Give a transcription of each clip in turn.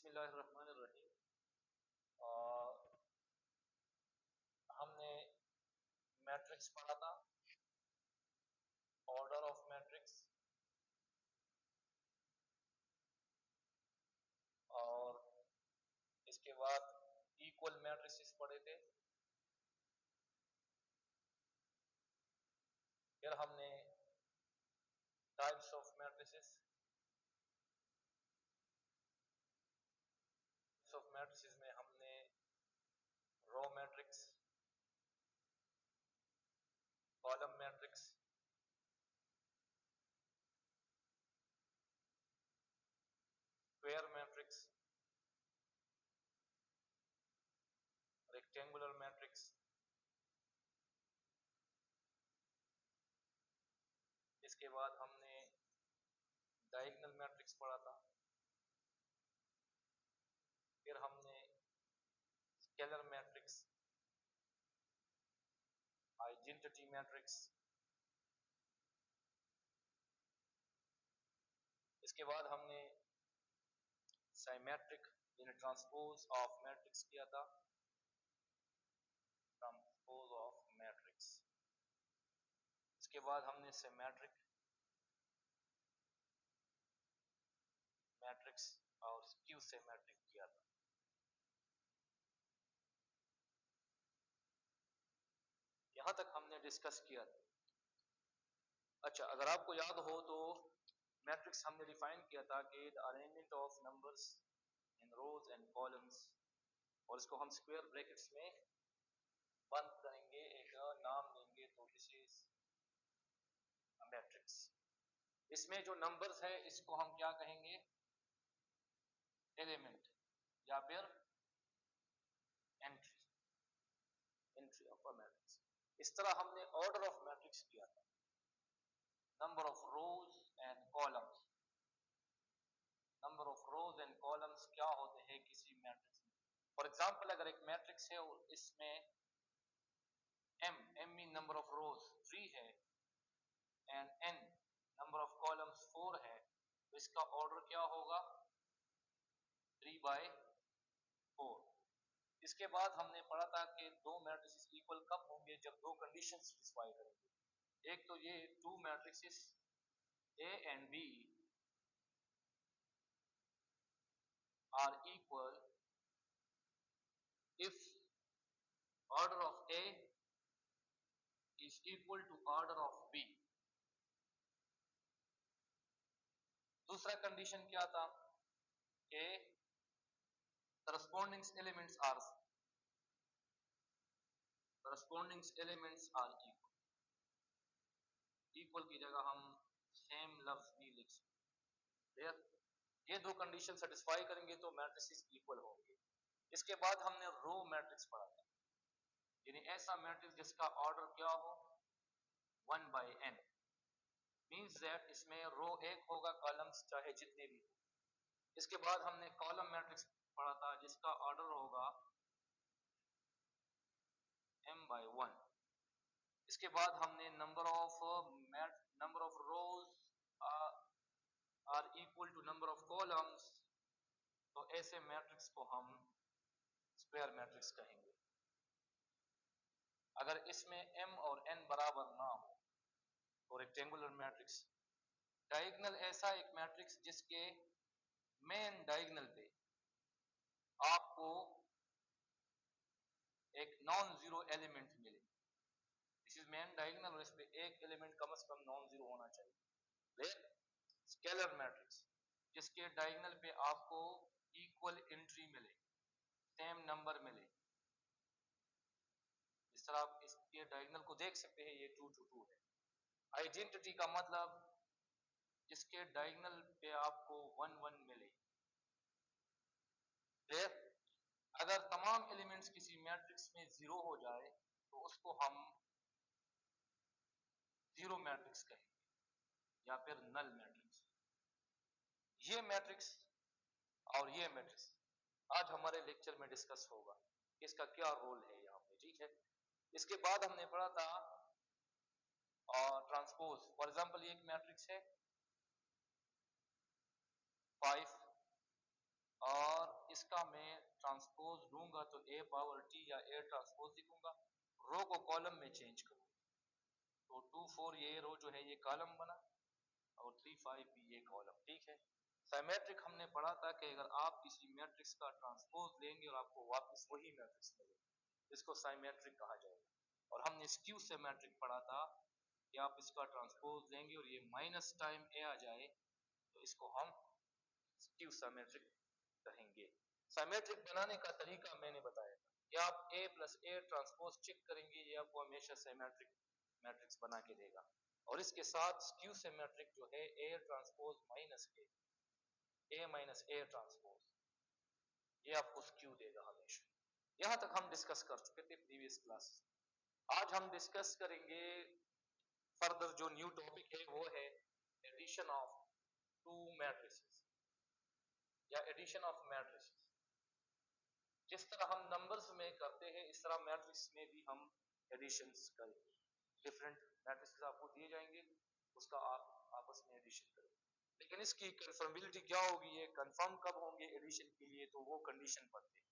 बिस्मिल्लाहिर्रहमानिर्रहीम। हमने मैट्रिक्स पढ़ा था, ऑर्डर ऑफ मैट्रिक्स, और इसके बाद इक्वल मैट्रिसेस पढ़े थे। फिर हमने टाइप्स ऑफ मैट्रिसेस में हमने row matrix, column matrix, square matrix, rectangular matrix, इसके बाद हमने डायगोनल मैट्रिक्स पढ़ा था। फिर हमने स्केलर मैट्रिक्स, आइडेंटिटी मैट्रिक्स, इसके बाद हमने साइमेट्रिक यानी ट्रांसपोज ऑफ मैट्रिक्स किया था। ट्रांसपोज ऑफ मैट्रिक्स, इसके बाद हमने सिमेट्रिक मैट्रिक्स और स्क्यू सिमेट्रिक किया था। यहां तक हमने डिस्कस किया था। अच्छा, अगर आपको याद हो तो मैट्रिक्स हमने डिफाइन किया था कि the arrangement of numbers in rows and columns, और इसको हम स्क्वायर ब्रैकेट्स में बंद करेंगे, एक नाम देंगे, तो दिस इज मैट्रिक्स। इसमें जो नंबर्स है इसको हम क्या कहेंगे? एलिमेंट या फिर एंट्री ऑफ अ मैट्रिक्स। इस तरह हमने ऑर्डर ऑफ मैट्रिक्स किया था, number of rose and columns. Number of rose and columns क्या होते हैं किसी मैट्रिक्स में? फॉर एग्जांपल, अगर एक मैट्रिक्स है और इसमें m मीन नंबर ऑफ रोज 3 है and n number of columns 4 है, तो इसका ऑर्डर क्या होगा? 3/4। इसके बाद हमने पढ़ा था कि दो मैट्रिसेस इक्वल कब होंगे? जब दो कंडीशंस सेटिस्फाई करेंगे। एक तो ये to matrices A and B are equal if order of A is equal to order of B। दूसरा कंडीशन क्या था? कि corresponding elements are equal की जगह हम सेम लफ्ज भी लिख सकते हैं। ये दो कंडीशन सेटिस्फाई करेंगे तो मैट्रिसेस इक्वल होंगे। इसके बाद हमने रो मैट्रिक्स पढ़ा था, यानी ऐसा मैट्रिक्स जिसका ऑर्डर क्या हो? 1/n, मींस दैट इसमें रो एक होगा, कॉलम्स चाहे जितने भी हो। इसके बाद हमने कॉलम मैट्रिक्स पढ़ा था जिसका ऑर्डर होगा m/1। इसके बाद हमने number of rows are equal to number of columns, तो ऐसे मैट्रिक्स को हम स्क्वायर मैट्रिक्स कहेंगे। अगर इसमें m और n बराबर ना हो तो रेक्टेंगुलर मैट्रिक्स। डायगोनल ऐसा एक मैट्रिक्स जिसके मेन डायगोनल पे आपको एक नॉन जीरो एलिमेंट मिले। दिस इज मेन डायगोनल, और इस पे एक एलिमेंट कम से कम नॉन जीरो होना चाहिए। स्केलर मैट्रिक्स जिसके डायगोनल पे आपको इक्वल एंट्री मिले, सेम नंबर मिले। इस तरह आप इसके डायगोनल को देख सकते हैं, ये 2 to 2 है। आइडेंटिटी का मतलब जिसके डायगोनल पे आपको 1 1 मिले। फिर अगर तमाम एलिमेंट्स किसी मैट्रिक्स में जीरो हो जाए तो उसको हम जीरो मैट्रिक्स कहेंगे या फिर नल मैट्रिक्स। ये मैट्रिक्स और ये मैट्रिक्स आज हमारे लेक्चर में डिस्कस होगा, इसका क्या रोल है यहाँ पे, ठीक है। इसके बाद हमने पढ़ा था ट्रांसपोज। फॉर एग्जांपल, एक मैट्रिक्स है 5 और इसका मैं ट्रांसपोज लूंगा तो A पावर T या A ट्रांसपोज लिखूंगा, रो को कॉलम में चेंज करूंगा, तो 2 4 ये रो जो है ये कॉलम बना और 3 5 भी ये कॉलम। ठीक है, सिमेट्रिक हमने पढ़ा था कि अगर आप किसी मैट्रिक्स का ट्रांसपोज लेंगे और आपको वापस वही मैट्रिक्स मिलेगा, इसको सिमेट्रिक कहा जाएगा। और हमने स्क्यू सिमेट्रिक पढ़ा था कि आप इसका ट्रांसपोज लेंगे और ये माइनस टाइम ए आ जाए तो इसको हम स्क्यू सिमेट्रिक कहेंगे। सिमेट्रिक बनाने का तरीका मैंने बताया था कि आप A plus A transpose check करेंगे, ये आपको हमेशा सिमेट्रिक मैट्रिक्स बना के देगा। और इसके साथ स्क्यू सिमेट्रिक जो है A transpose minus A minus A transpose, ये आपको स्क्यू देगा हमेशा। यहां तक हम डिस्कस कर चुके थे प्रीवियस क्लास। आज हम डिस्कस करेंगे फर्दर जो न्यू टॉपिक है वो है एडिशन ऑफ टू मैट्रिसेस या एडिशन ऑफ मैट्रिसेस। जिस तरह हम नंबर्स में करते हैं इस तरह मैट्रिक्स में भी हम एडिशंस करेंगे। डिफरेंट मैट्रिसेस आपको दिए जाएंगे, उसका आप आपस में एडिशन करेंगे। लेकिन इसकी कंफर्मेबिलिटी क्या होगी, ये कंफर्म कब होंगे एडिशन के लिए, तो वो कंडीशन पढ़ते हैं।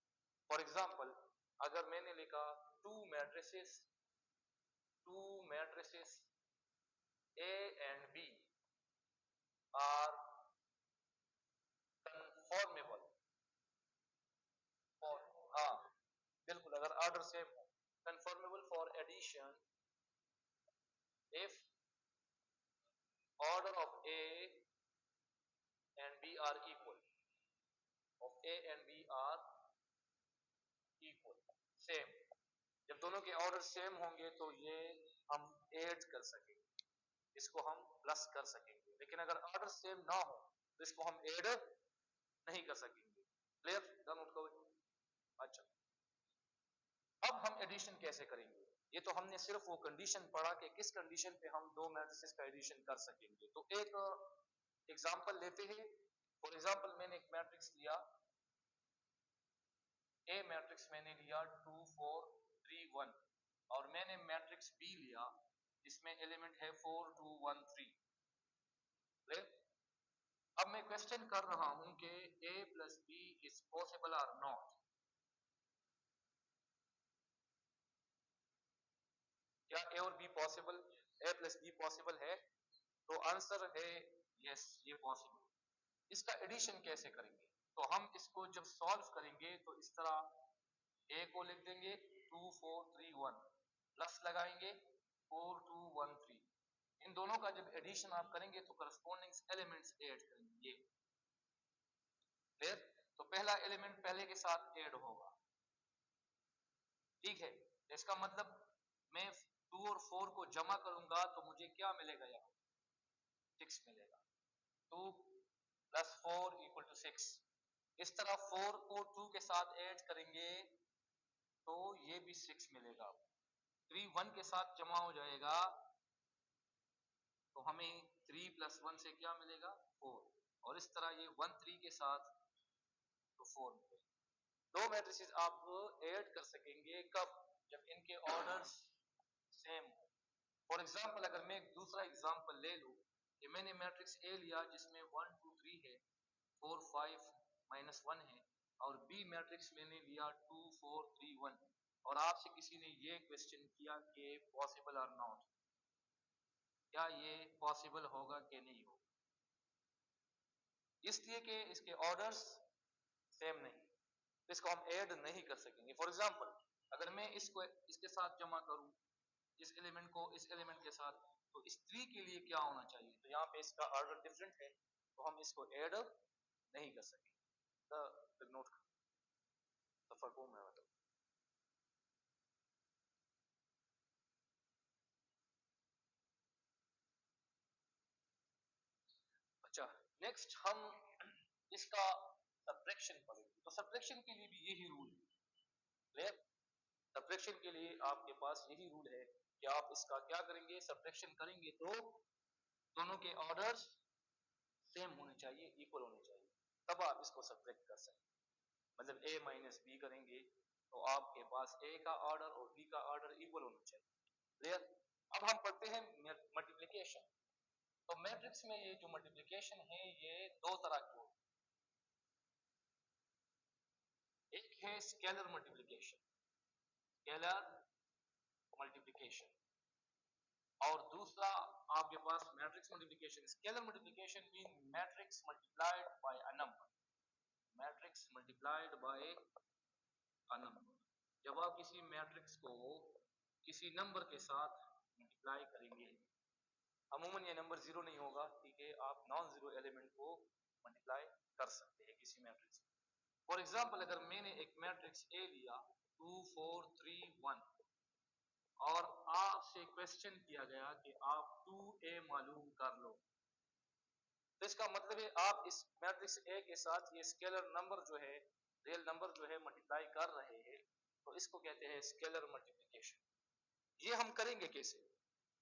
फॉर एग्जांपल अगर मैंने लिखा to matrices A and B are conformable for, हाँ बिल्कुल, अगर ऑर्डर सेम हो, conformable for addition if order of A and B are equal, of A and B are equal, same। जब दोनों के ऑर्डर सेम होंगे तो ये हम ऐड कर सकेंगे, इसको हम प्लस कर सकेंगे। लेकिन अगर ऑर्डर सेम ना हो तो इसको हम ऐड नहीं कर सकेंगे। क्लियर, डन नोट करो। अच्छा, अब हम एडिशन कैसे करेंगे? ये तो हमने सिर्फ वो कंडीशन पढ़ा कि किस कंडीशन पे हम दो मैट्रिसेस का एडिशन कर सकेंगे। तो एक एग्जांपल लेते हैं। फॉर एग्जांपल मैंने एक मैट्रिक्स लिया, ए मैट्रिक्स मैंने लिया 2 4 3 1 और मैंने मैट्रिक्स बी लिया जिसमें एलिमेंट है 4 2 1 3। अब मैं क्वेश्चन कर रहा हूं कि ए प्लस बी इज पॉसिबल और नॉट। क्या ए और be possible, A plus be possible है? तो आंसर है यस, ये पॉसिबल। इसका एडिशन कैसे करेंगे? तो हम इसको जब सॉल्व करेंगे तो इस तरह ए को लिख देंगे 2 4 3 1 प्लस लगाएंगे 4 2 1 3। इन दोनों का जब एडिशन आप करेंगे तो करस्पॉन्डिंग एलिमेंट्स ऐड करेंगे। क्लियर? तो पहला एलिमेंट पहले के साथ ऐड होगा। ठीक है, इसका मतलब मैं 2 और 4 को जमा करूंगा तो मुझे क्या मिलेगा, यहाँ 6 मिलेगा। 2 प्लस 4 इक्वल टू 6। इस तरह 4 को 2 के साथ ऐड करेंगे तो ये भी 6 मिलेगा। 3 1 के साथ जमा हो जाएगा तो हमें 3 प्लस 1 से क्या मिलेगा, 4। और इस तरह ये 1 3 के साथ तो 4 मिलेगा। दो मैट्रिसेस आप ऐड कर सकेंगे कब, जब इनके ऑर्डर्स सेम हो। फॉर एग्जांपल अगर मैं एक दूसरा एग्जांपल ले लूं कि मैंने मैट्रिक्स ए लिया जिसमें 1 2 3 है, 4 5 माइनस 1 है, और बी मैट्रिक्स मैंने लिया 2 4 3 1 और आपसे किसी ने ये क्वेश्चन किया कि पॉसिबल और नॉट, क्या ये पॉसिबल होगा कि नहीं होगा? इसलिए कि इसके ऑर्डर्स सेम नहीं, तो इसको हम ऐड नहीं कर सकेंगे। फॉर एग्जांपल अगर मैं इसको इसके साथ जमा करूं, इस एलिमेंट को इस एलिमेंट के साथ, तो इस 3 के लिए क्या होना चाहिए? तो यहाँ पे इसका ऑर्डर डिफरेंट है तो हम इसको ऐड नहीं कर सकेंगे। नोट फर्क है मतलब। अच्छा, नेक्स्ट हम इसका सब्ट्रैक्शन पढ़ेंगे। तो सब्ट्रैक्शन के लिए भी यही रूल है। सब्ट्रैक्शन के लिए आपके पास यही रूल है कि आप इसका क्या करेंगे, सब्ट्रैक्शन करेंगे तो दोनों के ऑर्डर्स सेम होने चाहिए, इक्वल होने चाहिए, तब आप इसको सब्ट्रैक्ट कर सकते हैं। मतलब a माइनस बी करेंगे तो आपके पास a का ऑर्डर और b का ऑर्डर इक्वल होना चाहिए। क्लियर? अब हम पढ़ते हैं मल्टीप्लिकेशन। तो मैट्रिक्स में ये जो मल्टीप्लिकेशन है ये दो तरह की होती है। है स्केलर मल्टीप्लिकेशन, स्केलर मल्टीप्लिकेशन, और दूसरा आपके पास matrix multiplication. Scalar multiplication mean matrix multiplied by a number, matrix multiplied by a number. जब आप किसी मैट्रिक्स को किसी नंबर के साथ मल्टीप्लाई करेंगे, अमूमन ये नंबर जीरो नहीं होगा, ठीक है, आप नॉन जीरो एलिमेंट को मल्टीप्लाई कर सकते हैं किसी मैट्रिक्स। फॉर एग्जांपल अगर मैंने एक मैट्रिक्स ए लिया 2 4 3 1 और आपसे क्वेश्चन किया गया कि आप 2a मालूम कर लो, तो इसका मतलब है आप इस मैट्रिक्स ए के साथ ये स्केलर नंबर जो है, रियल नंबर जो है मल्टीप्लाई कर रहे हैं, तो इसको कहते हैं स्केलर मल्टीप्लिकेशन। ये हम करेंगे कैसे?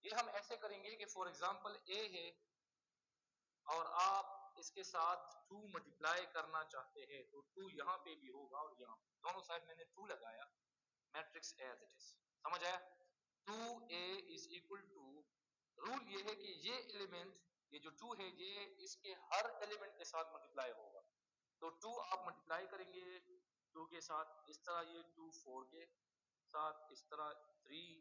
ये हम ऐसे करेंगे कि फॉर एग्जांपल ए है और आप इसके साथ 2 मल्टीप्लाई करना चाहते हैं, तो 2 यहाँ पे भी होगा और यहाँ दोनों साइड मैंने 2 लगाया, मैट्रिक्स एज इट इज। समझ आया? 2a is equal to, rule ये है कि ये एलिमेंट, ये जो 2 है, ये इसके हर एलिमेंट के साथ मल्टीप्लाई होगा। तो 2 आप मल्टीप्लाई करेंगे 2 के साथ, इस तरह ये 2 4 के साथ, इस तरह 3,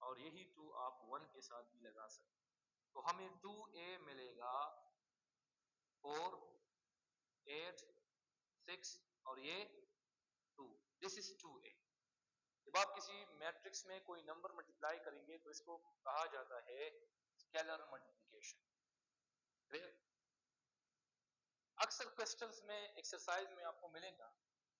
और यही 2 आप 1 के साथ भी लगा सकते। तो हमें 2a मिलेगा 4 8 6 और ये 2, दिस इज 2a। जब आप किसी मैट्रिक्स में कोई नंबर मल्टीप्लाई करेंगे तो इसको कहा जाता है स्केलर मल्टीप्लिकेशन। क्लियर? अक्सर क्वेश्चंस में, एक्सरसाइज में आपको मिलेगा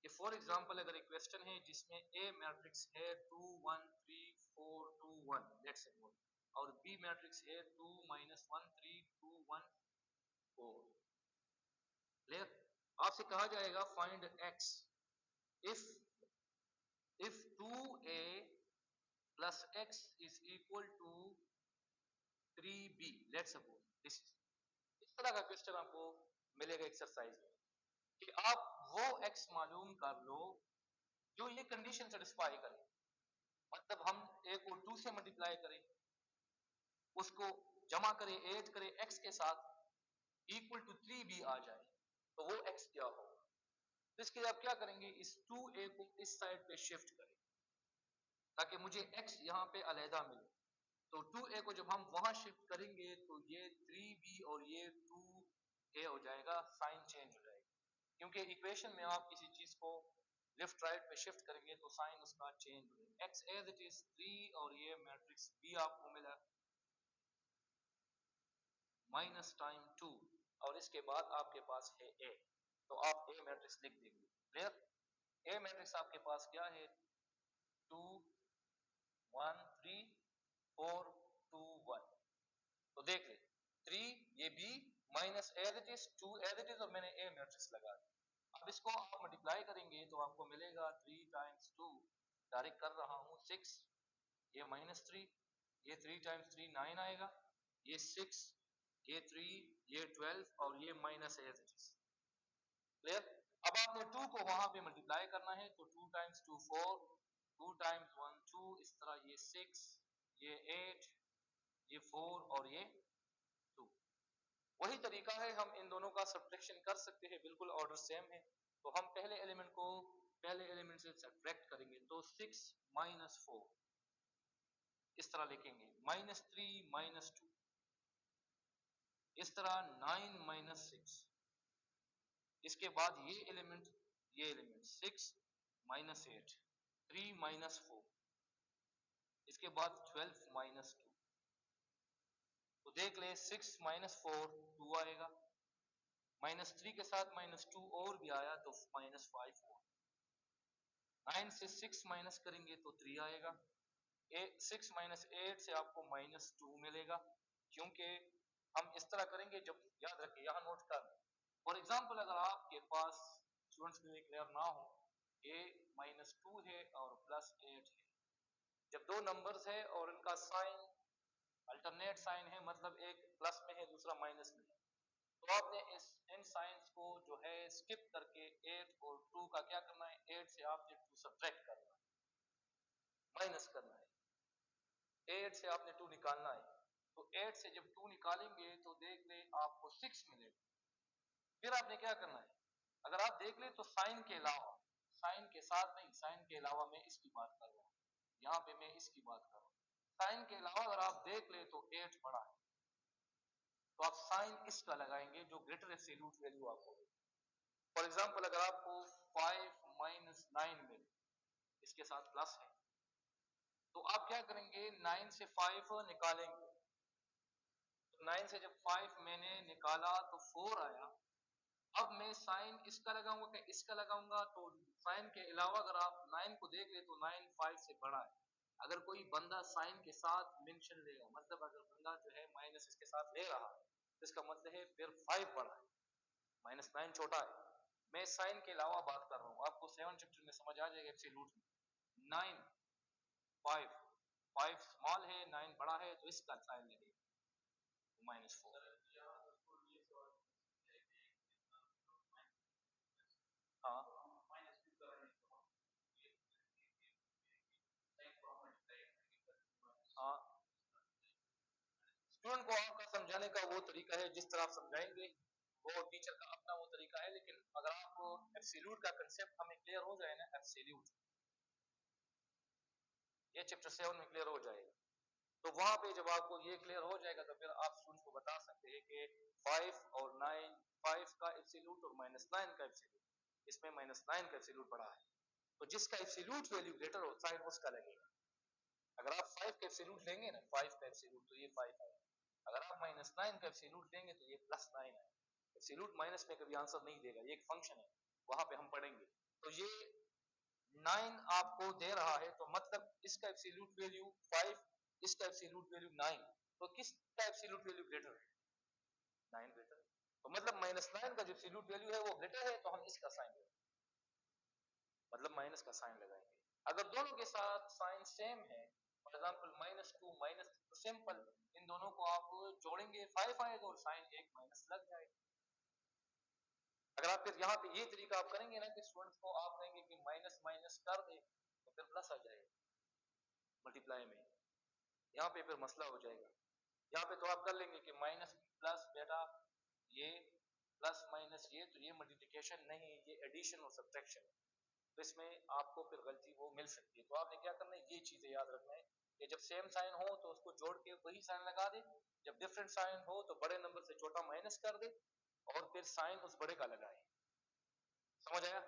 कि फॉर एग्जांपल अगर एक क्वेश्चन है जिसमें ए मैट्रिक्स है 2 1 3 4 2 1, लेट्स सपोज, और बी मैट्रिक्स है 2 1 3 2 1 4। क्लियर? आपसे कहा जाएगा find x if 2a plus x is equal to 3b, let's suppose this is, इस तरह का क्वेश्चन आपको मिलेगा एक्सरसाइज में कि आप वो x मालूम कर लो जो ये कंडीशन सेटिस्फाई करे। मतलब हम a को 2 से मल्टीप्लाई करें, उसको जमा करें, ऐड करें x के साथ, इक्वल टू 3b आ जाए, तो वो x क्या होगा? तो इसके लिए आप क्या करेंगे, इस 2a को इस साइड पे शिफ्ट करें ताकि मुझे x यहाँ पे अलहदा मिले। तो 2a को जब हम वहां शिफ्ट करेंगे तो ये 3b और ये 2a हो जाएगा, साइन चेंज हो जाएगा, क्योंकि इक्वेशन में आप किसी चीज को लेफ्ट राइट पे शिफ्ट करेंगे तो साइन उसका चेंज हो जाएगा। x एज इट इज 3 और ये मैट्रिक्स b आपको मिला माइनस टाइम 2, और इसके बाद आपके पास है a, तो आप a मैट्रिक्स लिख देंगे। क्लियर? a मैट्रिक्स आपके पास क्या है? 2 1 3 4 2 1। तो देख ले 3 ये b minus as it is 2 as it is, और मैंने a मैट्रिक्स लगा दिया। अब इसको आप मल्टीप्लाई करेंगे तो आपको मिलेगा 3 टाइम्स 2, डायरेक्ट कर रहा हूं 6, ये माइनस 3, ये 3 टाइम्स 3 9 आएगा, ये 6, ये 3, ये 12 और ये minus as it is. Clear? अब आपने 2 को वहां पे मल्टीप्लाई करना है, तो 2 टाइम्स 2 4, 2 टाइम्स 1 2, इस तरह ये 6, ये 8, ये 4 और ये 2। वही तरीका है, हम इन दोनों का सब्ट्रैक्शन कर सकते हैं, बिल्कुल ऑर्डर सेम है। तो हम पहले एलिमेंट को पहले एलिमेंट से सब्ट्रैक्ट करेंगे, तो 6 माइनस 4 इस तरह लिखेंगे, माइनस 3 माइनस 2 इस तरह, 9 माइनस 6, इसके बाद ये एलिमेंट 6 माइनस 8, 3 माइनस 4, इसके बाद 12 माइनस 2। तो देख ले 6 माइनस 4 2 आएगा, माइनस 3 के साथ माइनस 2 और भी आया तो माइनस 5 हुआ। 9 से 6 माइनस करेंगे तो 3 आएगा, 6 माइनस 8 से आपको माइनस 2 मिलेगा, क्योंकि हम इस तरह करेंगे। जब याद रखिए, यहाँ नोट कर, फॉर एग्जाम्पल अगर आपके पास स्टूडेंट्स के लिए क्लियर ना हो, a माइनस 2 है और प्लस 8 है, जब दो नंबर्स है और इनका साइन अल्टरनेट साइन है, मतलब एक प्लस में है दूसरा माइनस में है, तो आपने इन साइंस को जो है स्किप करके 8 और 2 का क्या करना है, 8 से आपने 2 सब्ट्रैक्ट करना है, माइनस करना है, 8 से आपने 2 निकालना है। तो 8 से जब 2 निकालेंगे तो देख ले आपको 6 मिलेगा। फिर आपने क्या करना है, अगर आप देख ले तो साइन के अलावा साइन के साथ नहीं, साइन के अलावा मैं इसकी बात कर रहा हूँ, यहाँ पे मैं इसकी बात कर रहा हूँ। साइन के अलावा अगर आप देख ले तो 8 बड़ा है, तो आप साइन इसका लगाएंगे जो ग्रेटर एब्सोल्यूट वैल्यू आपको। फॉर एग्जांपल अगर आपको 5 माइनस 9 मिले, इसके साथ प्लस है, तो आप क्या करेंगे, 9 से 5 निकालेंगे, तो 9 से जब 5 मैंने निकाला तो 4 आया। अब मैं साइन इसका लगाऊंगा कि इसका लगाऊंगा, तो साइन के अलावा अगर आप 9 को देख ले तो 9 5 से बड़ा है। अगर कोई बंदा साइन के साथ मेंशन लेगा, मतलब अगर बंदा जो है माइनस इसके साथ ले रहा है, तो इसका मतलब है फिर 5 बड़ा है, माइनस 9 छोटा है। मैं साइन के अलावा बात कर रहा हूँ, आपको 7 चैप्टर में समझ आ जाएगा एब्सोल्यूट में। 9 5 5 स्मॉल है, 9 बड़ा है, तो इसका साइन लगेगा -4। हाँ हाँ, स्टूडेंट को आपका समझाने का वो तरीका है, जिस तरह आप समझाएंगे वो टीचर का अपना वो तरीका है। लेकिन अगर आपको एब्सोल्यूट का कंसेप्ट हमें क्लियर हो जाए ना, एब्सोल्यूट ये चैप्टर 7 में क्लियर हो जाएगा, तो वहां पे जब आपको ये क्लियर हो जाएगा तो फिर आप स्टूडेंट को बता सकते हैं कि 5 और 9, 5 का एब्सोल्यूट और -9 का एब्सोल्यूट, इसमें -9 का एब्सोल्यूट बड़ा है, तो जिसका एब्सोल्यूट वैल्यू ग्रेटर हो साइन उसका लगेगा। अगर आप 5 का एब्सोल्यूट लेंगे ना, 5 का एब्सोल्यूट, तो ये 5 आएगा। अगर आप -9 का एब्सोल्यूट लेंगे तो ये +9 आएगा। एब्सोल्यूट माइनस में कभी आंसर नहीं देगा, ये एक फंक्शन है, वहां पे हम पढ़ेंगे। तो ये 9 आपको दे रहा है, तो मतलब इसका एब्सोल्यूट वैल्यू 5, इसका एब्सोल्यूट वैल्यू 9, तो किसका एब्सोल्यूट वैल्यू ग्रेटर है? 9 ग्रेटर। तो मतलब -9 का जो एब्सोल्यूट वैल्यू है वो ग्रेटर है, तो हम इसका साइन लगाएंगे, मतलब माइनस का साइन लगाएंगे। अगर दोनों के साथ साइन सेम है, फॉर एग्जांपल -2 -3, तो सिंपल इन दोनों को आप जोड़ेंगे 5 आएगा और साइन एक माइनस लग जाएगा। अगर आप फिर यहाँ पे ये तरीका आप करेंगे ना कि स्टूडेंट्स को आप कहेंगे कि माइनस माइनस कर दे, तो फिर प्लस आ जाएगा मल्टीप्लाई में, यहाँ पे फिर मसला हो जाएगा। यहाँ पे तो आप कर लेंगे कि माइनस प्लस बेटा ये प्लस माइनस ये, तो ये मल्टीप्लिकेशन नहीं, ये एडिशन और सब्ट्रैक्शन है, तो इसमें आपको फिर गलती वो मिल सकती है। तो आपने क्या करना है, ये चीजें याद रखना है कि जब सेम साइन हो तो उसको जोड़ के वही साइन लगा दे, जब डिफरेंट साइन हो तो बड़े नंबर से छोटा माइनस कर दे और फिर साइन उस बड़े का लगाए। समझ आया?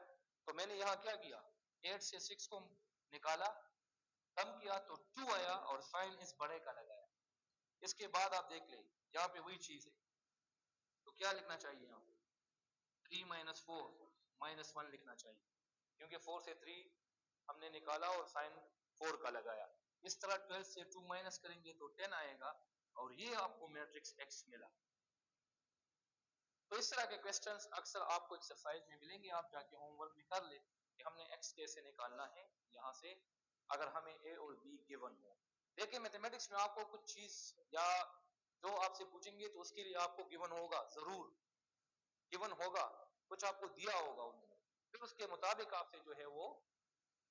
तो मैंने यहाँ क्या किया, 8 से 6 को निकाला, कम किया तो 2 आया और साइन इस बड़े का लगाया। इसके बाद आप देख ले, यहाँ पे वही चीज है, तो क्या लिखना चाहिए यहाँ पे, 3 - 4 -1 लिखना चाहिए, क्योंकि 4 से 3 हमने निकाला और साइन 4 का लगाया। इस तरह 12 से 2 माइनस करेंगे तो 10 आएगा, और ये आपको मैट्रिक्स एक्स मिला। तो इस तरह के क्वेश्चंस अक्सर आपको एक्सरसाइज में मिलेंगे, आप जाके होमवर्क में कर ले कि हमने एक्स कैसे निकालना है यहाँ से, अगर हमें ए और बी गिवन हो। देखिए मैथमेटिक्स में आपको कुछ चीज या जो आपसे पूछेंगे तो उसके लिए आपको गिवन होगा, जरूर गिवन होगा, कुछ आपको दिया होगा उन्होंने, फिर उसके मुताबिक आपसे जो है वो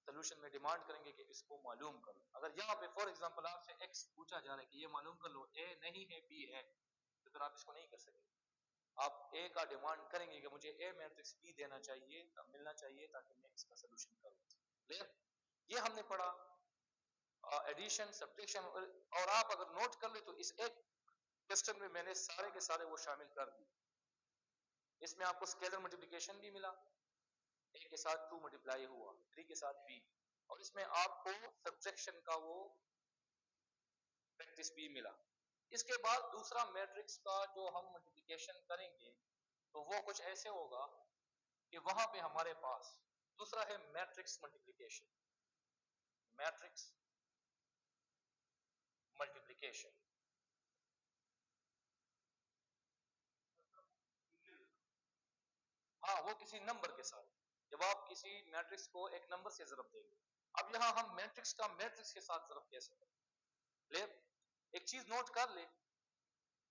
सोल्यूशन में डिमांड करेंगे कि इसको मालूम करो। अगर यहाँ पे फॉर एग्जांपल आपसे एक्स पूछा जा रहा है कि ये मालूम कर लो, ए नहीं है बी है, तो फिर आप इसको नहीं कर सकेंगे। आप ए का डिमांड करेंगे कि मुझे ए मैट्रिक्स बी देना चाहिए, मिलना चाहिए, ताकि मैं इसका सोल्यूशन करूं। क्लियर? ये हमने पढ़ा एडिशन सब्ट्रैक्शन, और आप अगर नोट कर ले तो इस एक क्वेश्चन में मैंने सारे के सारे वो शामिल कर दिए। इसमें आपको स्केलर मल्टीप्लिकेशन भी मिला, ए के साथ 2 मल्टीप्लाई हुआ, 3 के साथ बी, और इसमें आपको सब्ट्रैक्शन का वो प्रैक्टिस भी मिला। इसके बाद दूसरा मैट्रिक्स का जो हम मल्टीप्लिकेशन करेंगे तो वो कुछ ऐसे होगा कि वहां पे हमारे पास दूसरा है मैट्रिक्स मल्टीप्लिकेशन, मैट्रिक्स मल्टीप्लिकेशन। हाँ, वो किसी नंबर के साथ, जब आप किसी मैट्रिक्स को एक नंबर से ज़रब देंगे। अब यहाँ हम मैट्रिक्स का मैट्रिक्स के साथ ज़रब कैसे करें? ले एक चीज नोट कर ले,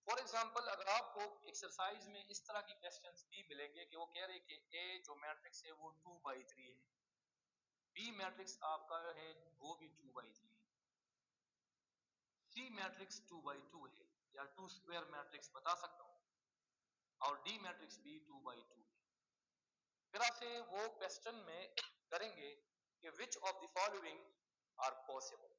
फॉर एग्जाम्पल अगर आपको एक्सरसाइज में इस तरह की क्वेश्चंस भी मिलेंगे कि वो कह रहे हैं कि ए जो मैट्रिक्स है वो 2/3 है, बी मैट्रिक्स आपका है वो भी 2/3 है, सी मैट्रिक्स 2/2 है, या 2 स्क्वायर मैट्रिक्स बता सकता हूँ, और डी मैट्रिक्स भी 2/2 है। फिर आपसे वो क्वेश्चन में करेंगे कि which of the following are possible,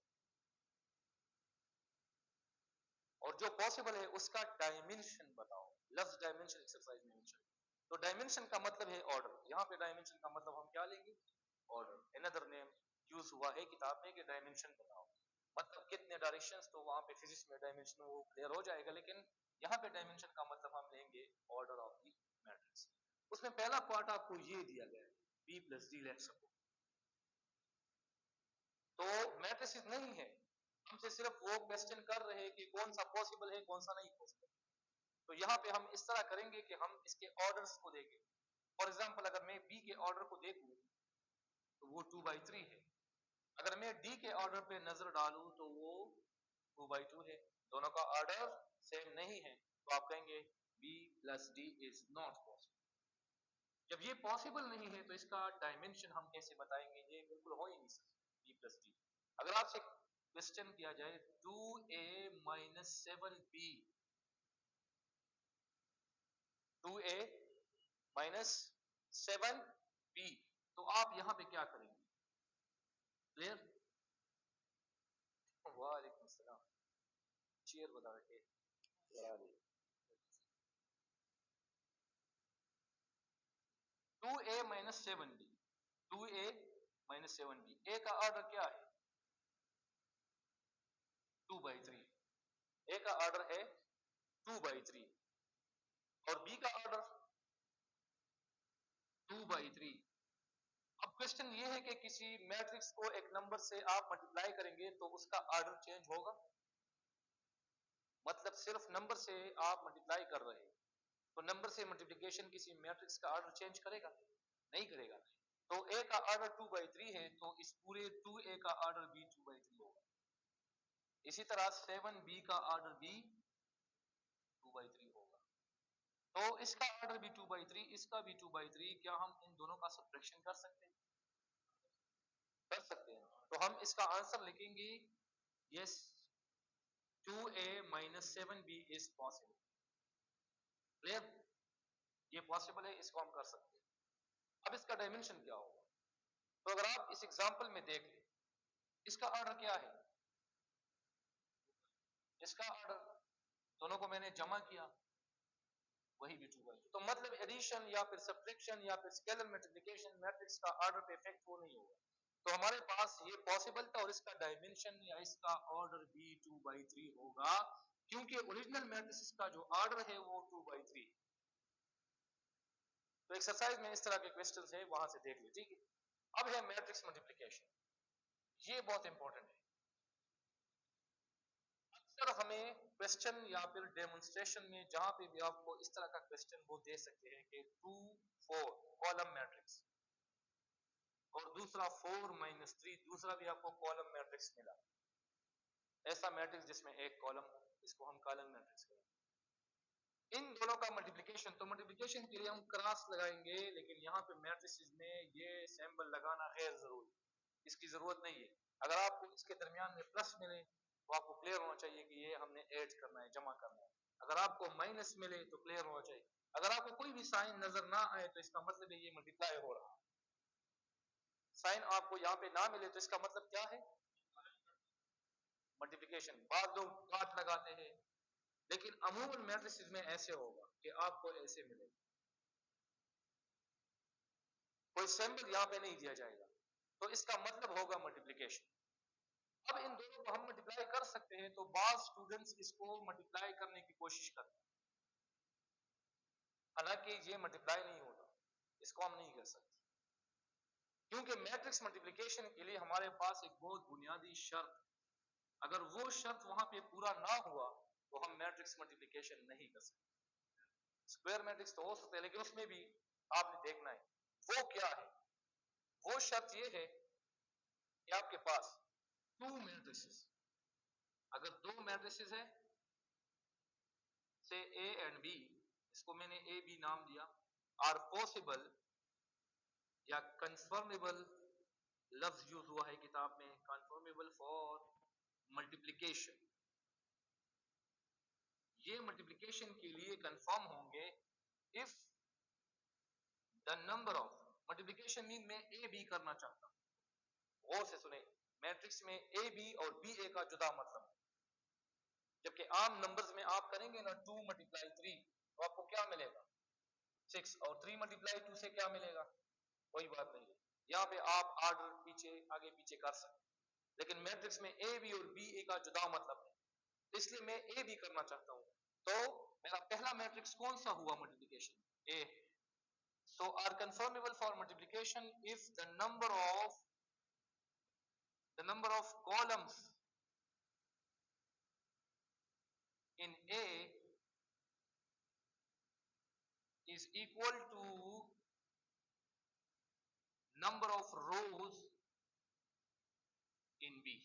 और जो पॉसिबल है उसका डायमेंशन बताओ। लफ्ज डायमेंशन एक्सरसाइज में मेंशन, तो डायमेंशन का मतलब है ऑर्डर। यहाँ पे डायमेंशन का मतलब हम क्या लेंगे? ऑर्डर। अनदर नेम यूज हुआ है किताब में कि डायमेंशन बताओ, मतलब कितने डायरेक्शंस, तो वहां पे फिजिक्स में डायमेंशन वो क्लियर हो जाएगा, लेकिन यहाँ पे डायमेंशन का मतलब हम लेंगे ऑर्डर ऑफ द मैट्रिक्स। उसमें पहला पार्ट आपको ये दिया गया है, बी प्लस डी लेट सको, तो मैट्रिसेस नहीं है, हमसे सिर्फ वो क्वेश्चन कर रहे हैं कि कौन सा पॉसिबल है कौन सा नहीं पॉसिबल। तो यहाँ पे हम इस तरह करेंगे कि हम इसके ऑर्डर्स को देखें। फॉर एग्जाम्पल अगर मैं बी के ऑर्डर को देखूं तो वो 2/3 है, अगर मैं डी के ऑर्डर पे नजर डालूं तो वो 2/2 है, दोनों का ऑर्डर सेम नहीं है, तो आप कहेंगे B plus D is not possible. जब ये पॉसिबल नहीं है तो इसका डायमेंशन हम कैसे बताएंगे? ये बिल्कुल हो ही नहीं सकता बी प्लस डी। अगर आपसे क्वेश्चन किया जाए 2a minus 7b, 2a minus 7b, तो आप यहां पे क्या करेंगे? क्लियर? वालेकुम सलाम, चेयर बता के 2a minus 7b, 2a minus 7b, ए का ऑर्डर क्या है? 2/3, ए का ऑर्डर है 2/3 और बी का ऑर्डर 2/3। अब क्वेश्चन ये है कि किसी मैट्रिक्स को एक नंबर से आप मल्टीप्लाई करेंगे तो उसका ऑर्डर चेंज होगा? मतलब सिर्फ नंबर से आप मल्टीप्लाई कर रहे हैं, तो नंबर से मल्टीप्लिकेशन किसी मैट्रिक्स का ऑर्डर चेंज करेगा? नहीं करेगा। तो ए का ऑर्डर 2/3 है, तो इस पूरे 2a का ऑर्डर भी 2/3 होगा। इसी तरह 7b का ऑर्डर भी 2/3 होगा। तो इसका ऑर्डर भी 2/3, इसका भी 2/3। क्या हम इन दोनों का सब्ट्रैक्शन कर सकते हैं? कर सकते हैं। तो हम इसका आंसर लिखेंगे yes, 2a minus 7b is possible. Clear? ये पॉसिबल है, इसको हम कर सकते हैं। अब इसका डायमेंशन क्या होगा? तो अगर आप इस एग्जांपल में देख लें, इसका ऑर्डर क्या है? इसका ऑर्डर, दोनों को मैंने जमा किया, वही भी 2/2। तो मतलब एडिशन या फिर सब्ट्रैक्शन या फिर स्केलर मल्टीप्लिकेशन मैट्रिक्स का ऑर्डर पे इफेक्ट वो नहीं होगा। तो हमारे पास ये पॉसिबल था और इसका डायमेंशन या इसका ऑर्डर भी 2/3 होगा, क्योंकि ओरिजिनल मैट्रिक्स का जो ऑर्डर है वो 2/3। तो एक्सरसाइज में इस तरह के क्वेश्चंस है, वहां से देख लीजिए, ठीक है। अब है मैट्रिक्स मल्टीप्लिकेशन, ये बहुत इंपॉर्टेंट है। अक्सर हमें क्वेश्चन या फिर डेमोन्स्ट्रेशन में जहां पे भी आपको इस तरह का क्वेश्चन वो दे सकते हैं कि 2 4 कॉलम मैट्रिक्स और दूसरा 4 - 3, दूसरा भी आपको कॉलम मैट्रिक्स मिला, ऐसा मैट्रिक्स जिसमें एक कॉलम हो, इसको हम कॉलम मैट्रिक्स कहेंगे। इन दोनों का मल्टीप्लिकेशन, तो मल्टीप्लिकेशन के लिए हम क्रॉस लगाएंगे, लेकिन यहाँ पे मैट्रिसेस में ये सिंबल लगाना गैर जरूरी, इसकी जरूरत नहीं है। अगर आपको इसके दरमियान में प्लस मिले तो आपको क्लियर होना चाहिए कि ये हमने ऐड करना है, जमा करना है। अगर आपको माइनस मिले तो क्लियर होना चाहिए। अगर आपको कोई भी साइन नजर ना आए तो इसका मतलब है ये मल्टीप्लाई हो रहा है। साइन आपको यहाँ पे ना मिले तो इसका मतलब क्या है? मल्टीप्लिकेशन। बाद लोग काट लगाते हैं, लेकिन अमूमन मैट्रिसेस में ऐसे होगा कि आपको ऐसे मिलेगा, कोई सिंबल यहाँ पे नहीं दिया जाएगा, तो इसका मतलब होगा मल्टीप्लिकेशन। अब इन दोनों को हम मल्टीप्लाई कर सकते हैं, तो बाज स्टूडेंट्स इसको मल्टीप्लाई करने की कोशिश करते हैं, हालांकि ये मल्टीप्लाई नहीं होता, इसको हम नहीं कर सकते, क्योंकि मैट्रिक्स मल्टीप्लिकेशन के लिए हमारे पास एक बहुत बुनियादी शर्त, अगर वो शर्त वहां पे पूरा ना हुआ तो हम मैट्रिक्स मल्टीप्लिकेशन नहीं कर सकते। स्क्वायर मैट्रिक्स तो हो सकते हैं, लेकिन उसमें भी आपने देखना है वो क्या है। वो शर्त ये है कि आपके पास 2 मैट्रिसेस, अगर 2 मैट्रिसेस है से ए एंड बी, इसको मैंने ए बी नाम दिया, आर पॉसिबल या कंफर्मेबल, लफ्ज यूज हुआ है किताब में कंफर्मेबल फॉर मल्टीप्लिकेशन, ये मल्टीप्लिकेशन के लिए कंफर्म होंगे if the number of multiplication mean मैं ए बी करना चाहता हूं। गौर से सुने, मैट्रिक्स में ए बी और बी ए का जुदा मतलब है। जबकि आम नंबर्स में आप करेंगे ना 2 मल्टीप्लाई 3 तो आपको क्या मिलेगा 6, और 3 मल्टीप्लाई 2 से क्या मिलेगा, कोई बात नहीं है। यहाँ पे आप आर्डर पीछे आगे पीछे कर सकते, लेकिन मैट्रिक्स में ए बी और बी ए का जुदा मतलब है, इसलिए मैं ए बी करना चाहता हूं। तो मेरा पहला मैट्रिक्स कौन सा हुआ multiplication, A. So are confirmable for multiplication if the number of columns in A is equal to number of rows in B।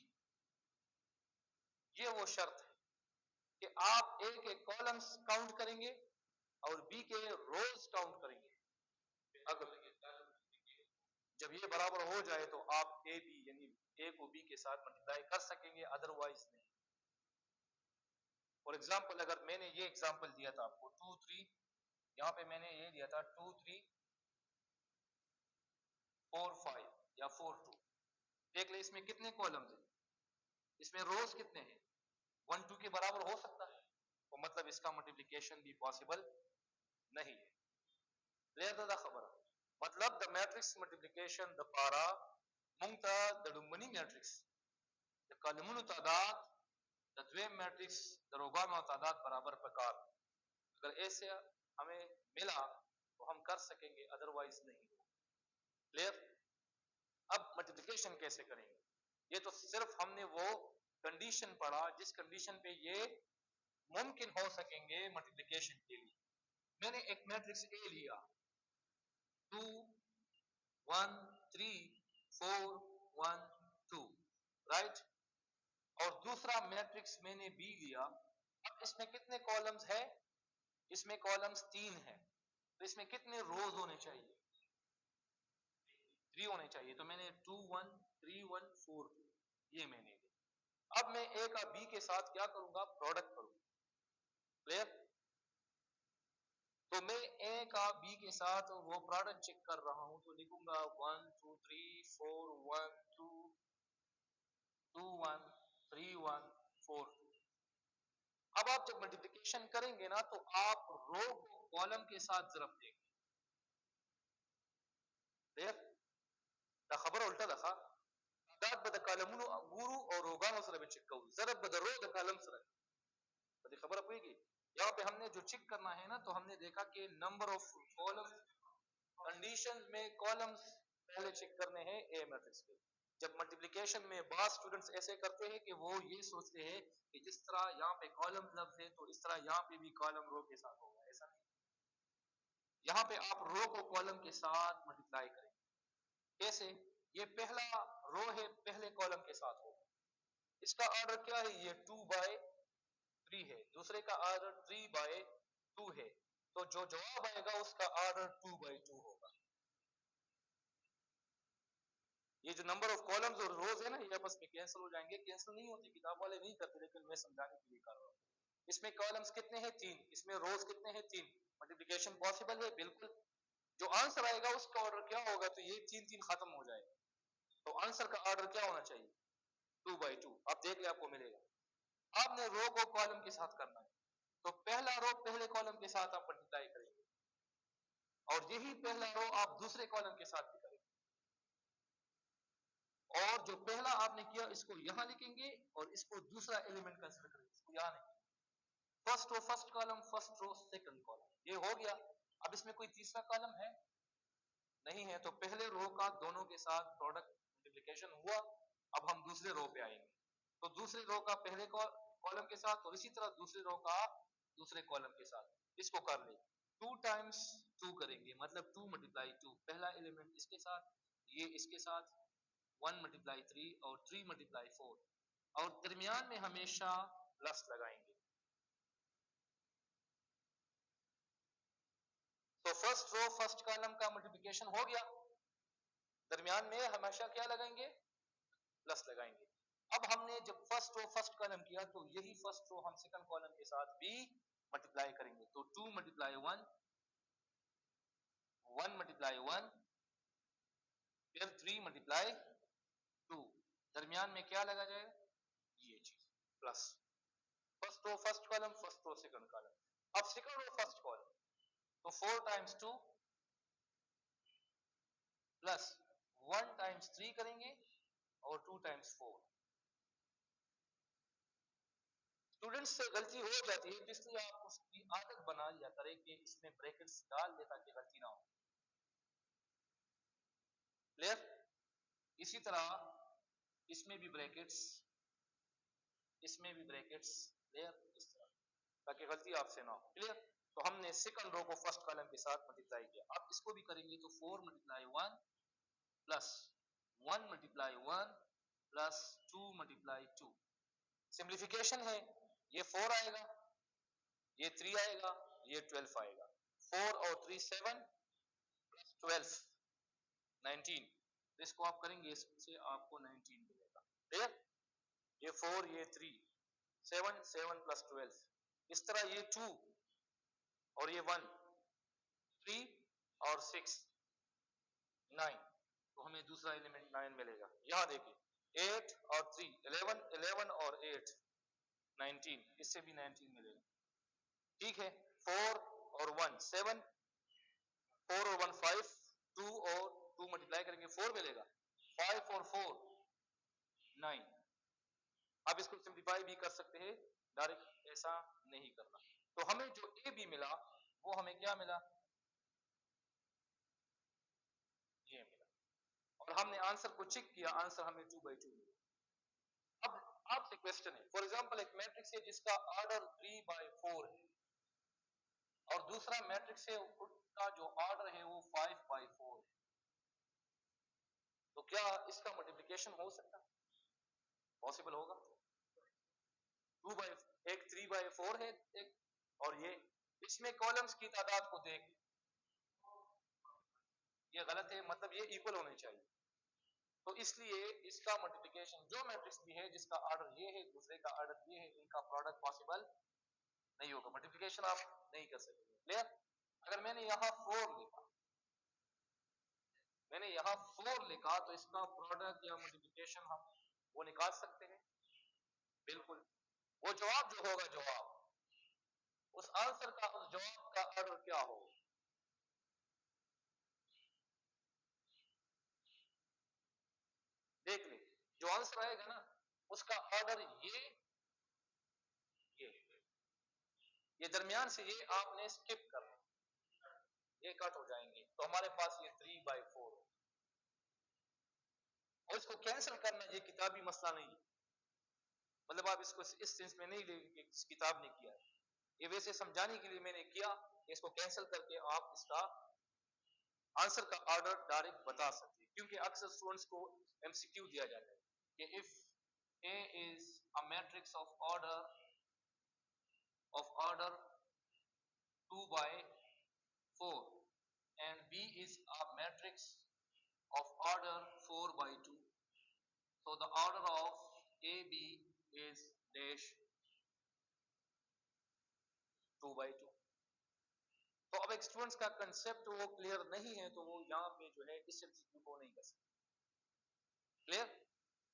ये वो शर्त है कि आप A के कॉलम्स काउंट करेंगे और B के रोज काउंट करेंगे। अगर जब ये बराबर हो जाए तो आप ए बी यानी ए को बी के साथ मल्टीप्लाई कर सकेंगे, अदरवाइज नहीं। फॉर एग्जाम्पल, अगर मैंने ये एग्जाम्पल दिया था आपको 2 3, यहाँ पे मैंने ये दिया था 2 3 4 5 या 4 2, देख ले इसमें कितने कॉलम्स हैं, इसमें रोज कितने हैं, 1 2 के बराबर हो सकता है, तो मतलब इसका मल्टीप्लिकेशन भी पॉसिबल नहीं है। लेदा खबर मतलब द मैट्रिक्स मल्टीप्लिकेशन द पारा मुंगता द डुम्बनी मैट्रिक्स द कॉलमन तादाद द द्वेम मैट्रिक्स द रोगान तादाद बराबर प्रकार। अगर ऐसे हमें मिला तो हम कर सकेंगे, अदरवाइज नहीं। क्लियर। अब मल्टीप्लिकेशन कैसे करेंगे, ये तो सिर्फ हमने वो कंडीशन पढ़ा जिस कंडीशन पे ये मुमकिन हो सकेंगे मल्टीप्लिकेशन के लिए। मैंने एक मैट्रिक्स ए लिया 2 1 3 4 1 2, राइट, और दूसरा मैट्रिक्स मैंने बी लिया। अब इसमें कितने कॉलम्स है, इसमें कॉलम्स 3 है, तो इसमें कितने रोज होने चाहिए, 3 होने चाहिए। तो मैंने 2 1 3 1 4 2 ये मैंने लिया। अब मैं ए का बी के साथ क्या करूंगा, प्रोडक्ट करूंगा। क्लियर। तो मैं ए का बी के साथ वो प्रोडक्ट चेक कर रहा हूं, तो लिखूंगा 1 2 3 4 1 2 2 1 3 1 4 2। अब आप जब मल्टीप्लिकेशन करेंगे ना तो आप रो को कॉलम के साथ जरब देंगे। खबर उल्टा दखा दाद बद कॉलमनो गुरु और रोगानो सर में चिक कऊ जरब बद रो द कॉलम सर बदी खबर होगी। यहाँ पे हमने जो चेक करना है ना, तो हमने देखा कि नंबर ऑफ कॉलम कंडीशन में कॉलम्स पहले चेक करने हैं ए मैट्रिक्स के। जब मल्टीप्लिकेशन में बहुत स्टूडेंट्स ऐसे करते हैं कि वो ये सोचते हैं कि जिस तरह यहाँ पे कॉलम लफ्ज है तो इस तरह यहाँ पे भी कॉलम रो के साथ होगा, ऐसा नहीं। यहाँ पे आप रो को कॉलम के साथ मल्टीप्लाई करेंगे। कैसे, ये पहला रो है, पहले कॉलम के साथ होगा, इसका ऑर्डर क्या है, ये 2 बाय 3 है, दूसरे का ऑर्डर 3 बाय 2 है, तो जो जवाब आएगा उसका ऑर्डर 2 बाय 2 होगा। ये जो नंबर ऑफ कॉलम्स और रोज है ना, ये आपस में कैंसिल हो जाएंगे। कैंसिल नहीं होते, किताब वाले नहीं करते, लेकिन मैं समझाने के लिए कर रहा हूँ। इसमें कॉलम्स कितने हैं, 3, इसमें रोज कितने हैं, 3। मल्टीप्लिकेशन पॉसिबल है बिल्कुल। जो आंसर आएगा उसका ऑर्डर क्या होगा, तो ये 3 3 खत्म हो जाएगा, तो आंसर का ऑर्डर क्या होना चाहिए, 2 बाई 2। आप देख ले आपको मिलेगा। आपने रो को कॉलम के साथ करना है, तो पहला रो पहले कॉलम के साथ आप मल्टीप्लाई करेंगे, और यही पहला रो आप दूसरे कॉलम के साथ भी करेंगे, और जो पहला आपने किया इसको यहां लिखेंगे और इसको दूसरा एलिमेंट कंसीडर करेंगे, इसको यहां लिखेंगे। First row first column, first row second column, ये हो गया। अब इसमें कोई तीसरा कॉलम है नहीं है, तो पहले रो का दोनों के साथ प्रोडक्ट मल्टीप्लिकेशन हुआ। अब हम दूसरे रो पे आएंगे, तो दूसरे रो का पहले कॉलम के साथ और इसी तरह दूसरे रो का दूसरे कॉलम के साथ, इसको कर ले 2 टाइम्स 2 करेंगे, मतलब 2 मल्टीप्लाई 2, पहला एलिमेंट इसके साथ, ये इसके साथ, 1 मल्टीप्लाई 3 और 3 मल्टीप्लाई 4, और दरमियान में हमेशा प्लस लगाएंगे। तो फर्स्ट रो फर्स्ट कॉलम का मल्टीप्लिकेशन हो गया, दरमियान में हमेशा क्या लगाएंगे, प्लस लगाएंगे। अब हमने जब फर्स्ट रो फर्स्ट कॉलम किया, तो यही फर्स्ट रो हम सेकंड कॉलम के साथ भी मल्टीप्लाई करेंगे, तो 2 मल्टीप्लाई 1 1 मल्टीप्लाई 1 फिर 3 मल्टीप्लाई 2, दरमियान में क्या लगा जाएगा, ये चीज plus first row first column, first row second column. अब सेकंड रो फर्स्ट कॉलम, तो 4 टाइम्स 2 प्लस 1 टाइम्स 3 करेंगे और 2 टाइम्स 4। स्टूडेंट्स से गलती हो जाती है, इसलिए आप उसकी आदत बना लिया करें कि इसमें ब्रैकेट्स डाल दे ताकि गलती ना हो। क्लियर? इसी तरह इसमें भी ब्रैकेट्स, इसमें भी ब्रैकेट्स, क्लियर, इस तरह, ताकि गलती आपसे ना हो। क्लियर? तो हमने सेकंड रो को फर्स्ट कॉलम के साथ मल्टीप्लाई किया। अब इसको भी करेंगे तो 4 multiply 1 plus 1 multiply 1 plus 2 multiply 2। Simplification है, ये 4 आएगा, ये 3 आएगा, ये 12 आएगा। 4 और 3 7 प्लस 12 19। इसको आप करेंगे, इससे आपको 19 मिलेगा। क्लियर? ये 4, ये 3, 7 7 प्लस 12, इस तरह ये 2 और ये 1, 3 और 6 9, तो हमें दूसरा एलिमेंट 9 मिलेगा। यहां देखिए 8 और 3 11, 11 और 8 19, इससे भी 19 मिलेगा। ठीक है, 4 और 1 7, 4 और 1 5, 2 और 2 मल्टीप्लाई करेंगे 4 मिलेगा, 5 और 4 9। आप इसको सिंप्लीफाई भी कर सकते हैं, डायरेक्ट ऐसा नहीं करना। तो हमें जो ए बी मिला वो हमें क्या मिला, ये मिला, और हमने आंसर को चेक किया, आंसर हमें 2/2 मिला। अब आपसे क्वेश्चन है, फॉर एग्जांपल एक मैट्रिक्स है जिसका ऑर्डर 3/4 है और दूसरा मैट्रिक्स है उसका जो ऑर्डर है वो 5/4 है, तो क्या इसका मल्टीप्लिकेशन हो सकता है? पॉसिबल होगा? एक 3/4 है एक, और ये, इसमें कॉलम्स की तादाद को देख, ये गलत है, मतलब ये इक्वल होने चाहिए, तो इसलिए इसका मल्टीप्लिकेशन जो मैट्रिक्स भी है जिसका ऑर्डर ये है दूसरे का ऑर्डर ये है, इनका प्रोडक्ट पॉसिबल नहीं होगा, मल्टीप्लिकेशन आप नहीं कर सकते। क्लियर? अगर मैंने यहाँ 4 लिखा, मैंने यहाँ 4 लिखा, तो इसका प्रोडक्ट या मल्टीप्लिकेशन हम वो निकाल सकते हैं, बिल्कुल। वो जवाब जो होगा, जवाब उस आंसर का, उस जवाब का ऑर्डर क्या होगा, देख ले, जो आंसर आएगा ना उसका ऑर्डर ये ये दरमियान से ये आपने स्किप करना, ये कट हो जाएंगे, तो हमारे पास ये 3/4 हो, और इसको कैंसिल करना ये किताबी मसला नहीं है, मतलब आप इसको इस सेंस में नहीं लेंगे कि इस किताब ने किया है, ये वैसे समझाने के लिए मैंने किया, इसको कैंसिल करके आप इसका आंसर का ऑर्डर डायरेक्ट बता सकते हैं, क्योंकि अक्सर स्टूडेंट्स को एमसीक्यू दिया जाता है कि if A is a matrix of order 2/4 and B is a matrix of order 4/2, so the order of AB is dash 2/2। तो अब एक स्टूडेंट्स का कंसेप्ट वो क्लियर नहीं है, तो वो यहाँ पे जो है इस एमसीक्यू को नहीं कर सकते। क्लियर?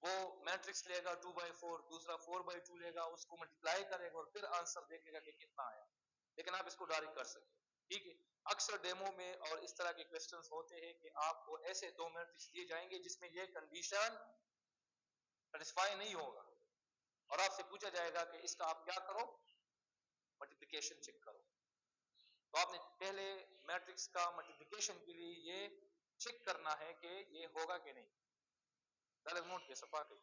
वो मैट्रिक्स लेगा 2/4, दूसरा 4/2 लेगा, उसको मल्टीप्लाई करेगा और फिर आंसर देखेगा कि कितना आया, लेकिन आप इसको डायरेक्ट कर सकते। ठीक है, अक्सर डेमो में और इस तरह के क्वेश्चंस होते हैं कि आपको ऐसे दो मैट्रिक्स दिए जाएंगे जिसमें ये कंडीशन सेटिस्फाई नहीं होगा, और आपसे पूछा जाएगा कि इसका आप क्या करो, मल्टीप्लिकेशन चेक करो। तो आपने पहले मैट्रिक्स का मल्टीप्लिकेशन के लिए ये चेक करना है कि ये होगा कि नहीं। डायरेक्ट नोट के सफा के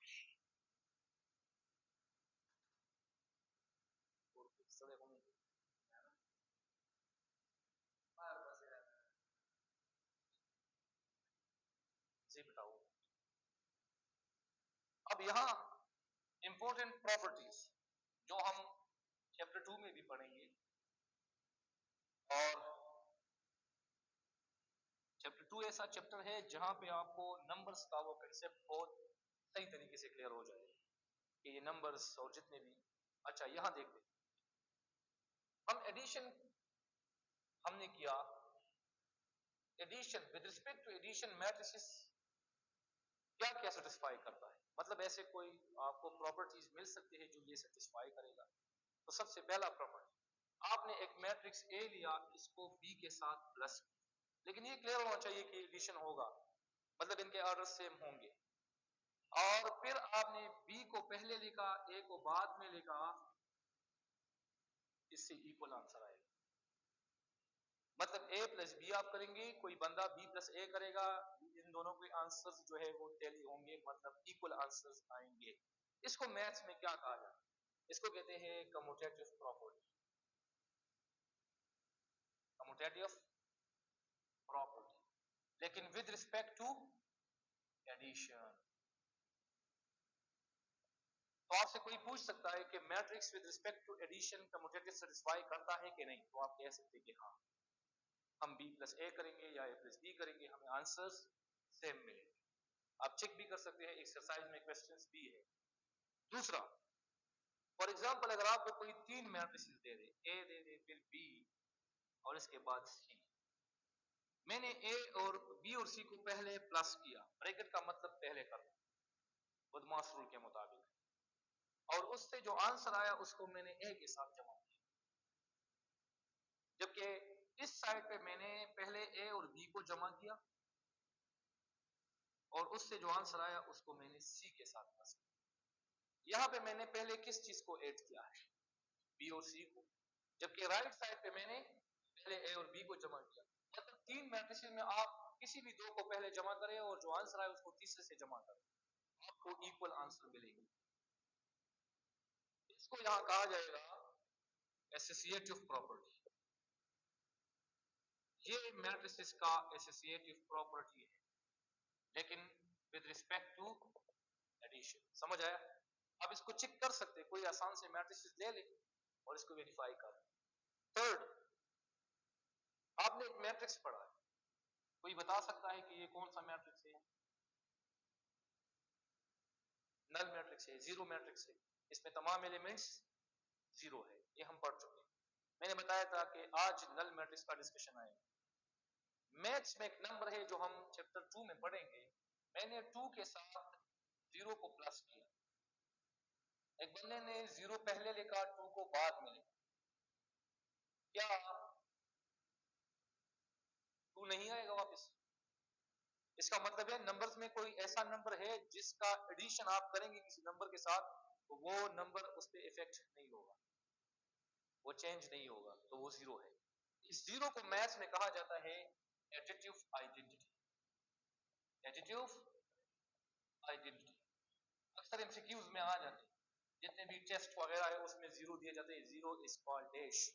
जी बताओ। अब यहाँ इंपॉर्टेंट प्रॉपर्टीज जो हम चैप्टर 2 में भी पढ़ेंगे, और चैप्टर 2 ऐसा चैप्टर है जहां पे आपको नंबर्स का वो कंसेप्ट बहुत सही तरीके से क्लियर हो जाए कि ये नंबर्स और जितने भी। अच्छा, यहां देखते हम एडिशन हमने किया, addition with respect to addition matrices क्या क्या सेटिस्फाई करता है, मतलब ऐसे कोई आपको प्रॉपर्टीज मिल सकती है जो ये सेटिस्फाई करेगा। तो सबसे पहला प्रॉपर्टी, आपने एक मैट्रिक्स ए लिया, इसको बी के साथ प्लस, लेकिन ये क्लियर होना चाहिए कि एडिशन होगा, मतलब इनके ऑर्डर सेम होंगे। और फिर आपने बी को पहले लिखा, ए को बाद में लिखा, इससे इक्वल आंसर आएगा। मतलब ए प्लस बी आप करेंगे, कोई बंदा बी प्लस ए करेगा, इन दोनों के आंसर्स जो है वो टैली होंगे, मतलब इक्वल आंसर्स आएंगे। इसको मैथ्स में क्या कहा जाता है, इसको कहते हैं कम्यूटेटिव प्रॉपर्टी, कम्यूटेटिव प्रॉपर्टी, लेकिन विद रिस्पेक्ट टू एडिशन। तो आपसे कोई पूछ सकता है कि matrix with respect to addition commutative satisfy करता है कि नहीं, तो आप कह सकते हैं कि हाँ, हम बी प्लस ए करेंगे या ए प्लस बी करेंगे, हमें आंसर्स सेम मिलेंगे। आप चेक भी कर सकते हैं, एक्सरसाइज में क्वेश्चंस भी है। दूसरा, फॉर एग्जांपल अगर आपको कोई तीन मैट्रिसेस दे दे, ए दे दे, फिर बी और इसके बाद सी, मैंने ए और बी और सी को पहले प्लस किया, ब्रैकेट का मतलब पहले करना बदमाश रूल के मुताबिक, और उससे जो आंसर आया उसको मैंने ए के साथ जमा किया, जबकि इस साइड पे मैंने पहले ए और बी को जमा किया और उससे जो आंसर आया उसको मैंने सी के साथ प्लस किया। यहां पे मैंने पहले किस चीज को ऐड किया है, बी और सी को, जबकि राइट साइड पे मैंने पहले ए और बी को जमा किया। मतलब तीन मैट्रिसेस में आप किसी भी दो को पहले जमा करें और जो आंसर आए उसको तीसरे से जमा करें, आपको इक्वल आंसर मिलेगी। इसको यहां कहा जाएगा एसोसिएटिव प्रॉपर्टी। ये मैट्रिसेस का एसोसिएटिव प्रॉपर्टी है, लेकिन विद रिस्पेक्ट टू एडिशन। समझ आया? आप इसको चेक कर सकते हैं, कोई आसान से मैट्रिसेस ले ले और इसको वेरीफाई कर। थर्ड, आपने एक मैट्रिक्स पढ़ा है, कोई बता सकता है कि ये कौन सा मैट्रिक्स है? नल मैट्रिक्स है, जीरो मैट्रिक्स है, इसमें तमाम एलिमेंट्स जीरो है, ये हम पढ़ चुके हैं। मैंने बताया था कि आज नल मैट्रिक्स का डिस्कशन आएगा। मैथ्स में एक नंबर है जो हम चैप्टर 2 में पढ़ेंगे, मैंने 2 के साथ 0 को प्लस किया, एक बंदे ने 0 पहले लिखा, 2 को बाद में लिखा, क्या 2 नहीं आएगा वापस? इसका मतलब है नंबर्स में कोई ऐसा नंबर है जिसका एडिशन आप करेंगे किसी नंबर के साथ तो वो नंबर उस पर इफेक्ट नहीं होगा, वो चेंज नहीं होगा, तो वो 0 है। इस 0 को मैथ्स में कहा जाता है एडिटिव आइडेंटिटी, एडिटिव आइडेंटिटी। अक्सर एमसीक्यूज में आ जाते हैं, जितने भी टेस्ट वगैरह है उसमें 0 दिए जाते हैं, 0 इज कॉल्ड डैश,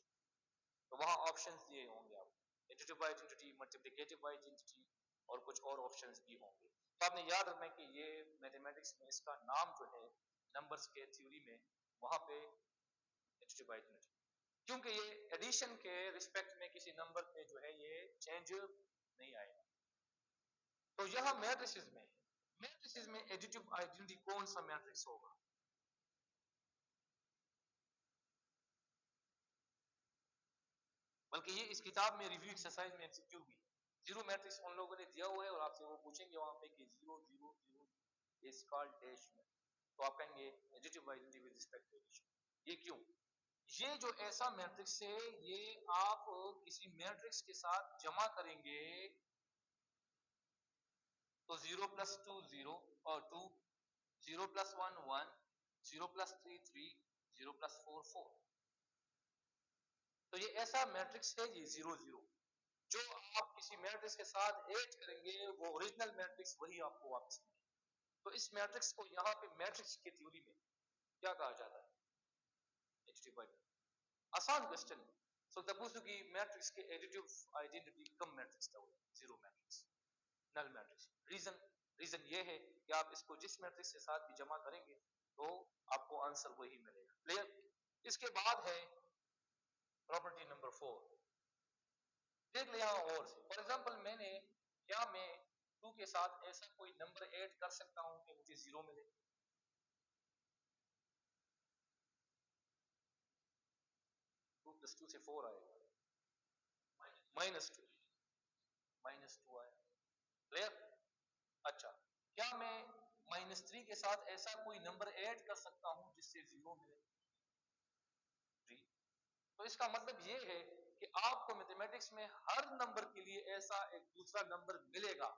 तो वहां ऑप्शंस दिए होंगे आपको, एडिटिव आइडेंटिटी, मल्टीप्लिकेटिव आइडेंटिटी और कुछ और ऑप्शंस भी होंगे। तो आपने याद रखना है कि ये मैथमेटिक्स में इसका नाम जो है नंबर्स के थ्योरी में वहां पे एडिटिव आइडेंटिटी, क्योंकि ये एडिशन के रिस्पेक्ट में किसी नंबर पे जो है ये चेंज नहीं आएगा। तो यहां मैट्रिसेस में एडिटिव आइडेंटिटी कौन सा मैट्रिक्स होगा? बल्कि ये इस किताब में रिव्यू एक्सरसाइज में एमसीक्यू भी है। जीरो मैट्रिक्स उन लोगों ने दिया हुआ है और आपसे वो पूछेंगे वहां पे कि 0 0 0 इज कॉल्ड डैश में, तो आप कहेंगे additive identity with respect to addition. ये क्यों? ये जो ऐसा मैट्रिक्स है, ये आप किसी मैट्रिक्स के साथ जमा करेंगे तो 0 + 2 0 और 2, 0 + 1 1, 0 + 3 3, 0 + 4 4, तो ये ऐसा मैट्रिक्स है ये 0 0, जो आप किसी मैट्रिक्स के साथ ऐड करेंगे वो ओरिजिनल मैट्रिक्स वही आपको वापस मिलेगा। तो इस मैट्रिक्स को यहाँ पे मैट्रिक्स की थ्योरी में क्या कहा जाता है? Additive identity. आसान क्वेश्चन है। सो सपोज कि मैट्रिक्स के एडिटिव आइडेंटिटी कम मैट्रिक्स था, zero matrix, null matrix. Reason ये है कि आप इसको जिस मैट्रिक्स के साथ भी जमा करेंगे तो आपको आंसर वही मिलेगा। क्लियर? इसके बाद है प्रॉपर्टी नंबर 4, देख ले यहां और से। फॉर एग्जांपल क्या मैं 2 के साथ ऐसा कोई नंबर ऐड कर सकता हूं कि मुझे 0 मिले? 2 + 2 से 4 आएगा, -2 आया। क्लियर? अच्छा, क्या मैं -3 के साथ ऐसा कोई नंबर ऐड कर सकता हूं जिससे 0 मिले? 3। तो इसका मतलब ये है कि आपको मैथमेटिक्स में हर नंबर के लिए ऐसा एक दूसरा नंबर मिलेगा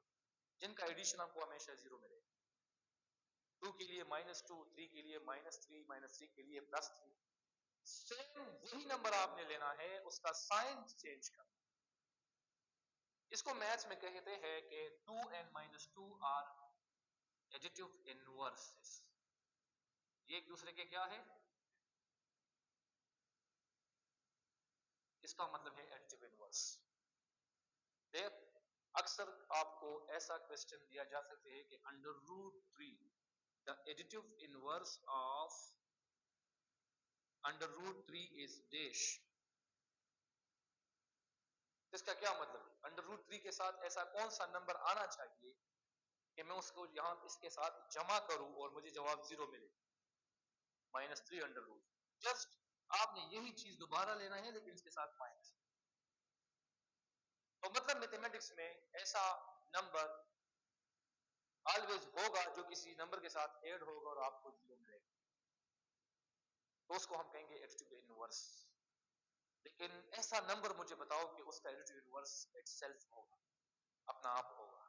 जिनका एडिशन आपको हमेशा 0 मिलेगा। 2 के लिए -2, 3 के लिए -3, -3 के लिए +3। सेम वही नंबर आपने लेना है, उसका साइन चेंज करना। इसको मैथ्स में कहते हैं कि 2n-2 आर एडिटिव इनवर्सेस। ये एक दूसरे के क्या है? इसका मतलब है एडिटिव इनवर्स। देख, अक्सर आपको ऐसा क्वेश्चन दिया जा सकते हैं कि √3 the additive inverse of √3 is dash. इसका क्या मतलब है? √3 के साथ ऐसा कौन सा नंबर आना चाहिए कि मैं उसको यहां इसके साथ जमा करूं और मुझे जवाब 0 मिले? -3 जस्ट आपने यही चीज दोबारा लेना है लेकिन इसके साथ माइनस। तो मतलब मैथमेटिक्स में ऐसा नंबर ऑलवेज होगा जो किसी नंबर के साथ ऐड होगा और आपको 0 मिलेगा, तो उसको हम कहेंगे एडिटिव इनवर्स। लेकिन ऐसा नंबर मुझे बताओ कि उसका एडिटिव इनवर्स इटसेल्फ होगा, अपना आप होगा।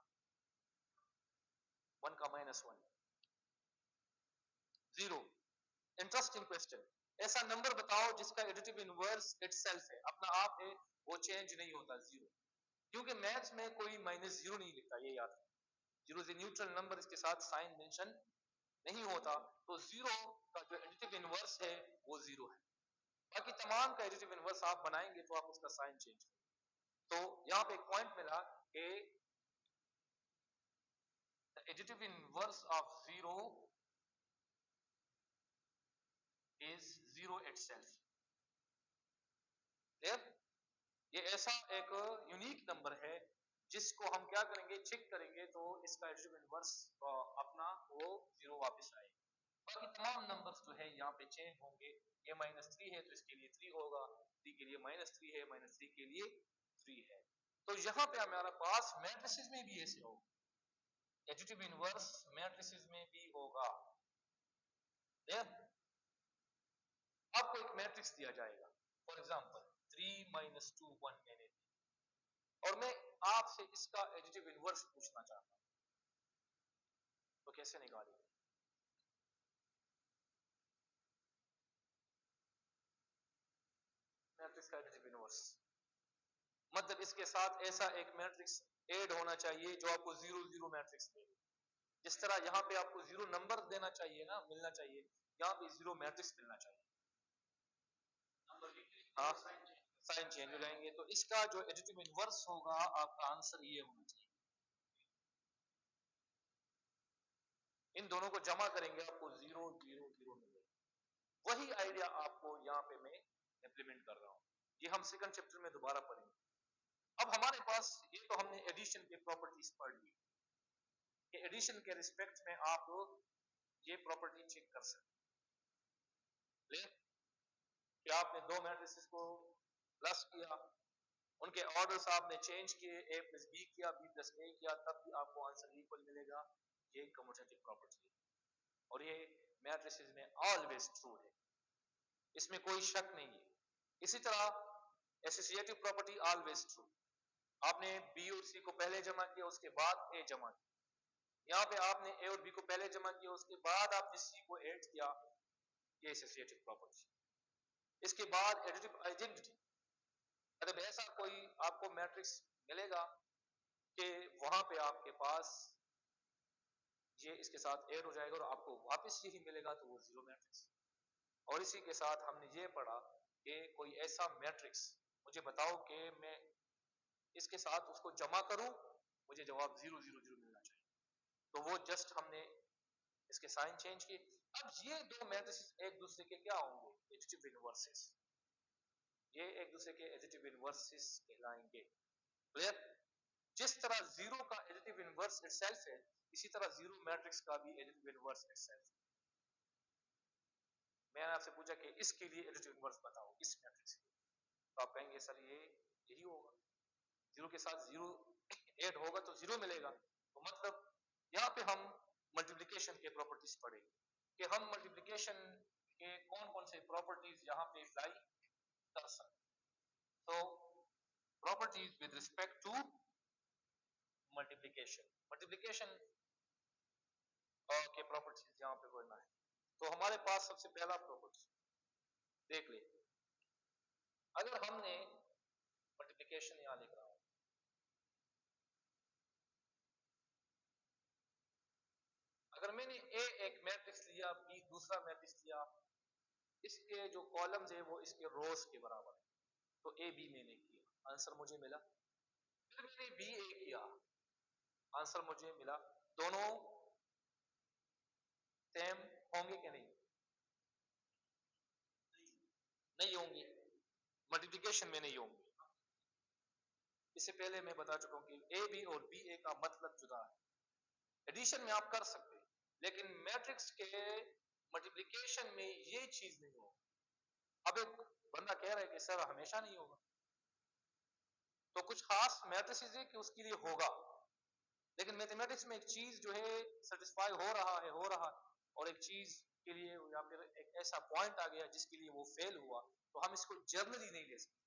1 का -1 0। Interesting question. ऐसा नंबर बताओ जिसका एडिटिव इनवर्स इटसेल्फ है, अपना आप है, वो चेंज नहीं होता, 0। क्योंकि मैथ्स में कोई -0 नहीं लिखता, ये याद रखो। 0 इज ए न्यूट्रल नंबर, इसके साथ साइन मेंशन नहीं होता, तो 0 का जो एडिटिव इनवर्स है वो 0 है। बाकी तमाम का एडिटिव इनवर्स आप बनाएंगे तो आप उसका साइन चेंज करेंगे। तो यहां पे एक पॉइंट मिला कि the additive inverse of 0 is 0 itself. ये ऐसा एक यूनिक नंबर है जिसको हम क्या करेंगे, चेक करेंगे तो इसका एडिटिव इनवर्स अपना वो 0 वापस आएगा। बाकी तमाम नंबर्स जो है यहाँ पे चेंज होंगे। ये -3 है तो इसके लिए 3 होगा, 3 के लिए -3 है, -3 के लिए 3 है। तो यहाँ पे हमारा पास मैट्रिसेस में भी ऐसे होगा, एडिटिव इनवर्स मैट्रिसेस में भी होगा। आपको एक मैट्रिक्स दिया जाएगा, फॉर एग्जांपल 3 -2 1 मैंने दी, और मैं आपसे इसका एडिटिव इनवर्स पूछना चाहता हूं, तो कैसे निकालेंगे? मैट्रिक्स का एडिटिव इनवर्स मतलब इसके साथ ऐसा एक मैट्रिक्स ऐड होना चाहिए जो आपको 0 0 मैट्रिक्स दे। जिस तरह यहाँ पे आपको 0 नंबर देना चाहिए ना, मिलना चाहिए, यहाँ पे 0 मैट्रिक्स मिलना चाहिए। हाँ, साइन चेंज हो जाएंगे, तो इसका जो एडिटिव इनवर्स होगा आपका आंसर ये होना चाहिए। इन दोनों को जमा करेंगे आपको 0 0 0 मिलेगा। वही आइडिया आपको यहाँ पे मैं इंप्लीमेंट कर रहा हूँ, ये हम सेकंड चैप्टर में दोबारा पढ़ेंगे। अब हमारे पास ये तो हमने एडिशन के प्रॉपर्टीज पढ़ ली कि एडिशन के रिस्पेक्ट में आप ये प्रॉपर्टी चेक कर सकते हैं कि आपने दो मैट्रिसेस को प्लस किया, उनके ऑर्डर्स आपने चेंज किए, a प्लस बी किया, b प्लस a किया, तब भी आपको आंसर इक्वल मिलेगा। ये कम्यूटेटिव प्रॉपर्टी है और ये मैट्रिसेस में ऑलवेज ट्रू है, इसमें कोई शक नहीं है। इसी तरह एसोसिएटिव प्रॉपर्टी ऑलवेज ट्रू। आपने बी और सी को पहले जमा किया, उसके बाद ए जमा किया, यहाँ पे आपने ए और बी को पहले जमा किया, उसके बाद आपने सी को ऐड किया, ये एसोसिएटिव प्रॉपर्टी। इसके बाद एडिटिव आइडेंटिटी, मतलब ऐसा कोई आपको मैट्रिक्स मिलेगा कि वहां पे आपके पास ये इसके साथ ऐड हो जाएगा और आपको वापस यही मिलेगा, तो वो 0 मैट्रिक्स। और इसी के साथ हमने ये पढ़ा कि कोई ऐसा मैट्रिक्स मुझे बताओ कि मैं इसके साथ उसको जमा करूं, मुझे जवाब 0 0 0 मिलना चाहिए, तो वो जस्ट हमने इसके साइन चेंज किए। अब ये दो मैट्रिसेस एक दूसरे के क्या होंगे, एडिटिव इनवर्सेस। ये एक दूसरे के एडिटिव इनवर्सेस कहलाएंगे। क्लियर? जिस तरह 0 का एडिटिव इनवर्स इटसेल्फ है, इसी तरह 0 मैट्रिक्स का भी एडिटिव इनवर्स इटसेल्फ है। मैंने आपसे पूछा कि इसके लिए एडिटिव इनवर्स बताओ, इस मैट्रिक्स के, तो आप कहेंगे सर ये यही होगा, 0 के साथ 0 ऐड होगा तो 0 मिलेगा। तो मतलब यहाँ पे हम मल्टीप्लिकेशन के प्रॉपर्टीज पढ़े कि हम मल्टीप्लिकेशन के कौन कौन से प्रॉपर्टीज यहाँ पे अप्लाई कर सकते। तो properties with respect to multiplication के प्रॉपर्टीज यहाँ पे पढ़ना है। तो हमारे पास सबसे पहला प्रॉपर्टी देख ले, अगर हमने मल्टीप्लिकेशन यहाँ लिख रहा हूं, अगर मैंने ए एक मैट्रिक्स लिया, बी दूसरा मैट्रिक्स लिया, इसके जो कॉलम्स है वो इसके रोज के बराबर है, तो ए बी मैंने किया, आंसर मुझे मिला। फिर मैंने बी ए किया, आंसर मुझे मिला। दोनों सेम होंगे कि नहीं? नहीं होंगे, मल्टीप्लिकेशन में नहीं होंगे। इससे पहले मैं बता चुका हूं कि ए बी और बी ए का मतलब जुदा है। एडिशन में आप कर सकते हैं, लेकिन मैट्रिक्स के मल्टीप्लिकेशन में ये चीज नहीं होगी। अब एक बंदा कह रहा है कि सर हमेशा नहीं होगा, तो कुछ खास मैट्रिक्स है कि उसके लिए होगा, लेकिन मैथमेटिक्स में एक चीज जो है सेटिस्फाई हो रहा है और एक चीज के लिए या फिर एक ऐसा पॉइंट आ गया जिसके लिए वो फेल हुआ, तो हम इसको जर्नली नहीं ले सकते।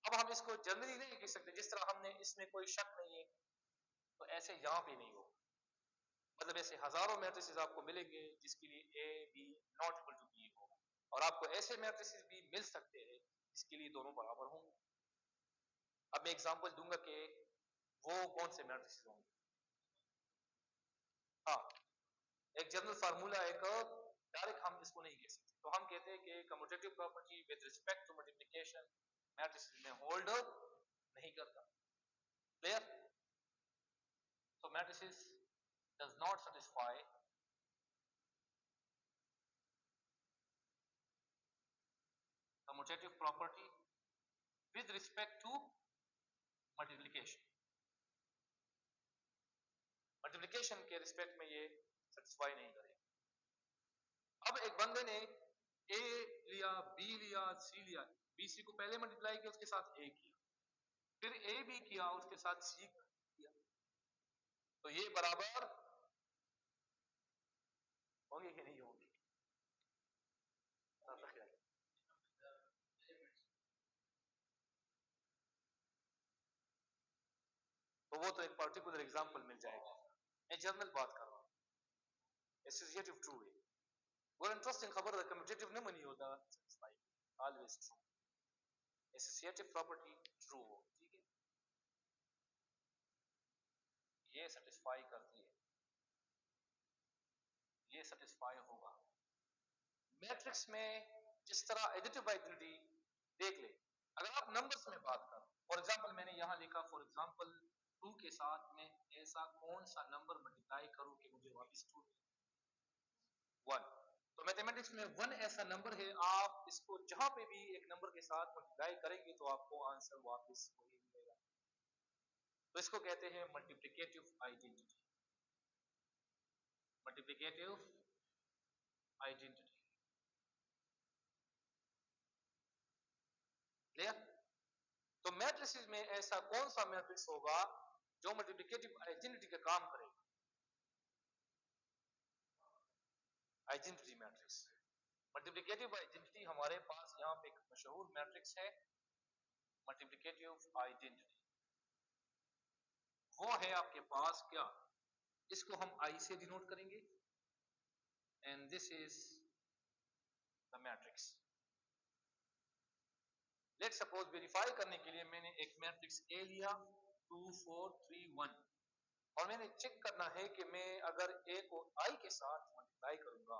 अब हम इसको जर्नली नहीं कह सकते, जिस तरह हमने इसमें कोई शक नहीं है, तो ऐसे यहाँ पे नहीं होगा। मतलब ऐसे हजारों मैट्रिसेस आपको मिलेंगे जिसके लिए A B not equal to B होगा, और आपको ऐसे मैट्रिसेस भी मिल सकते हैं जिसके लिए दोनों बराबर होंगे। अब मैं एग्जांपल दूंगा कि वो कौन से मैट्रिसेस होंगे। हाँ, एक जनरल फार्मूला, एक डायरेक्ट हम इसको नहीं कह सकते, तो हम कहते हैं कि commutative property with respect to multiplication matrices में होल्ड नहीं करता। Clear? So matrices does not satisfy commutative property with respect to multiplication. Multiplication के रिस्पेक्ट में ये सेटिस्फाई नहीं करेगा। अब एक बंदे ने ए लिया, बी लिया, सी लिया, बी सी को पहले मल्टीप्लाई किया, उसके साथ ए किया, फिर ए बी किया, उसके साथ सी किया, तो ये बराबर होंगे कि नहीं होंगे? तो वो तो एक पर्टिकुलर एग्जांपल मिल जाएगा, मैं जनरल बात कर रहा हूँ। एसोसिएटिव ट्रू है, वो इंटरेस्टिंग खबर है, कम्यूटेटिव नहीं बनी होता satisfy always true, associative property true हो, ठीक है, ये सेटिस्फाई करती है, ये सेटिस्फाई होगा। मैट्रिक्स में जिस तरह एडिटिव आइडेंटिटी देख ले, अगर आप नंबर्स में बात करो, फॉर एग्जांपल मैंने यहां लिखा, फॉर एग्जांपल 2 के साथ में ऐसा कौन सा नंबर मल्टीप्लाई करूं कि मुझे वापस 2 1, तो मैथमेटिक्स में 1 ऐसा नंबर है, आप इसको जहां पे भी एक नंबर के साथ मल्टीप्लाई करेंगे तो आपको आंसर वापस वही मिलेगा। तो इसको कहते हैं multiplicative identity, multiplicative identity. Clear? तो मैट्रिसेस में ऐसा कौन सा मैट्रिक्स होगा जो मल्टीप्लिकेटिव आइडेंटिटी का काम करेगा? Identity matrix. मल्टीप्लिकेटिव आइडेंटिटी हमारे पास यहाँ पे एक मशहूर मैट्रिक्स है, मल्टीप्लिकेटिव आइडेंटिटी। वो है आपके पास क्या, इसको हम आई से डिनोट करेंगे, and this is the matrix. Let suppose verify करने के लिए मैंने एक मैट्रिक्स ए लिया 2 4 3 1, और मैंने चेक करना है कि मैं अगर ए को आई के साथ मल्टीप्लाई करूंगा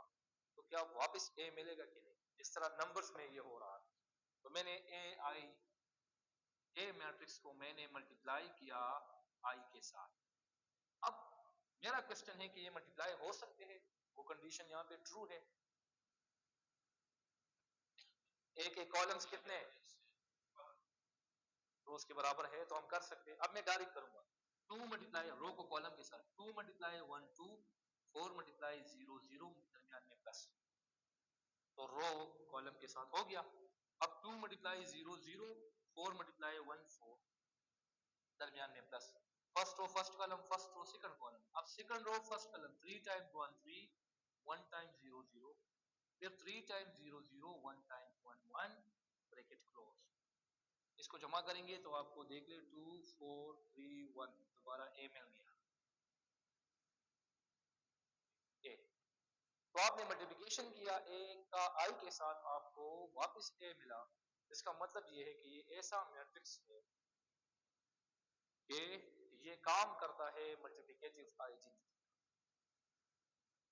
तो क्या वापस ए मिलेगा कि नहीं। इस तरह नंबर्स में ये हो रहा है, तो मैंने ए मैट्रिक्स को मैंने मल्टीप्लाई किया आई के साथ। अब मेरा क्वेश्चन है कि ये मल्टीप्लाई हो सकते हैं, वो कंडीशन यहाँ पे ट्रू है। ए के कॉलम्स कितने रोज के बराबर है, तो हम कर सकते हैं। अब मैं डायरेक्ट करूंगा 2 मल्टीप्लाई रो को कॉलम के साथ, 2 मल्टीप्लाई 1 2, 4 मल्टीप्लाई 0 0, दरमियान में प्लस, तो रो कॉलम के साथ हो गया। अब 2 मल्टीप्लाई 0 0, 4 मल्टीप्लाई 1 4, दरमियान में plus, first row first column, first row second column. अब second row first column 3 times 1 3, 1 times 0 0, फिर 3 टाइम्स 0 0, 1 टाइम्स 1 1, ब्रैकेट क्लोज। इसको जमा करेंगे तो आपको देख ले 2 4 3 1, दोबारा ए मिल गया ए। तो आपने मल्टीप्लिकेशन किया ए का आई के साथ, आपको वापस ए मिला। इसका मतलब ये है कि ये ऐसा मैट्रिक्स है कि ये काम करता है मल्टीप्लिकेटिव आइडेंटिटी,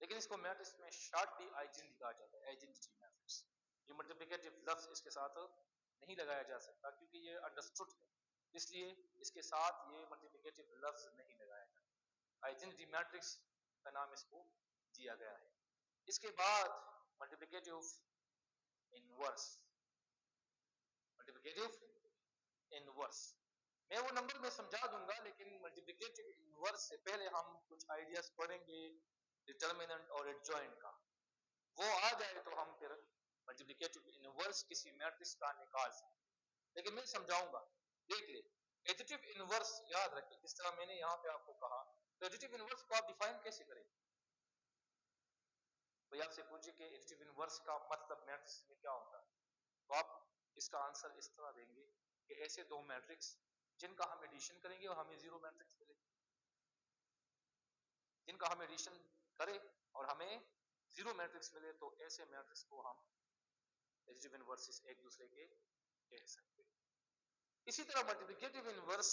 लेकिन इसको मैट्रिक्स में शॉर्टली आइडेंटिटी कहा जाता है, आइडेंटिटी मैट्रिक्स। ये मल्टीप्लिकेटिव लफ्ज इसके साथ नहीं लगाया जा सकता क्योंकि ये अंडरस्टूड है, इसलिए इसके साथ ये मल्टीप्लिकेटिव लफ्ज नहीं लगाया जाता। आइडेंटिटी मैट्रिक्स का नाम इसको दिया गया है। इसके बाद मल्टीप्लिकेटिव इनवर्स, मल्टीप्लिकेटिव इनवर्स मैं वो नंबर में समझा दूंगा, लेकिन मल्टीप्लिकेटिव इनवर्स से पहले हम कुछ आइडियाज पढ़ेंगे डिटर्मिनेंट और एडजॉइंट का। वो आ जाए तो हम फिर मल्टीप्लिकेटिव इनवर्स किसी मैट्रिक्स का निकाल सकते, लेकिन मैं समझाऊंगा। देख ले, एडिटिव इनवर्स याद रखें, जिस तरह मैंने यहाँ पे आपको कहा, तो एडिटिव इनवर्स को आप डिफाइन कैसे करें? तो आपसे पूछे कि एडिटिव इनवर्स का मतलब मैट्रिक्स में क्या होता है, तो आप इसका आंसर इस तरह देंगे कि ऐसे दो मैट्रिक्स जिनका हम एडिशन करेंगे और हमें जीरो मैट्रिक्स मिलेगा, जिनका हम एडिशन करें और हमें जीरो मैट्रिक्स मिले, तो ऐसे मैट्रिक्स को हम एडिटिव इनवर्सेस एक दूसरे के कह सकते हैं। इसी तरह multiplicative inverse,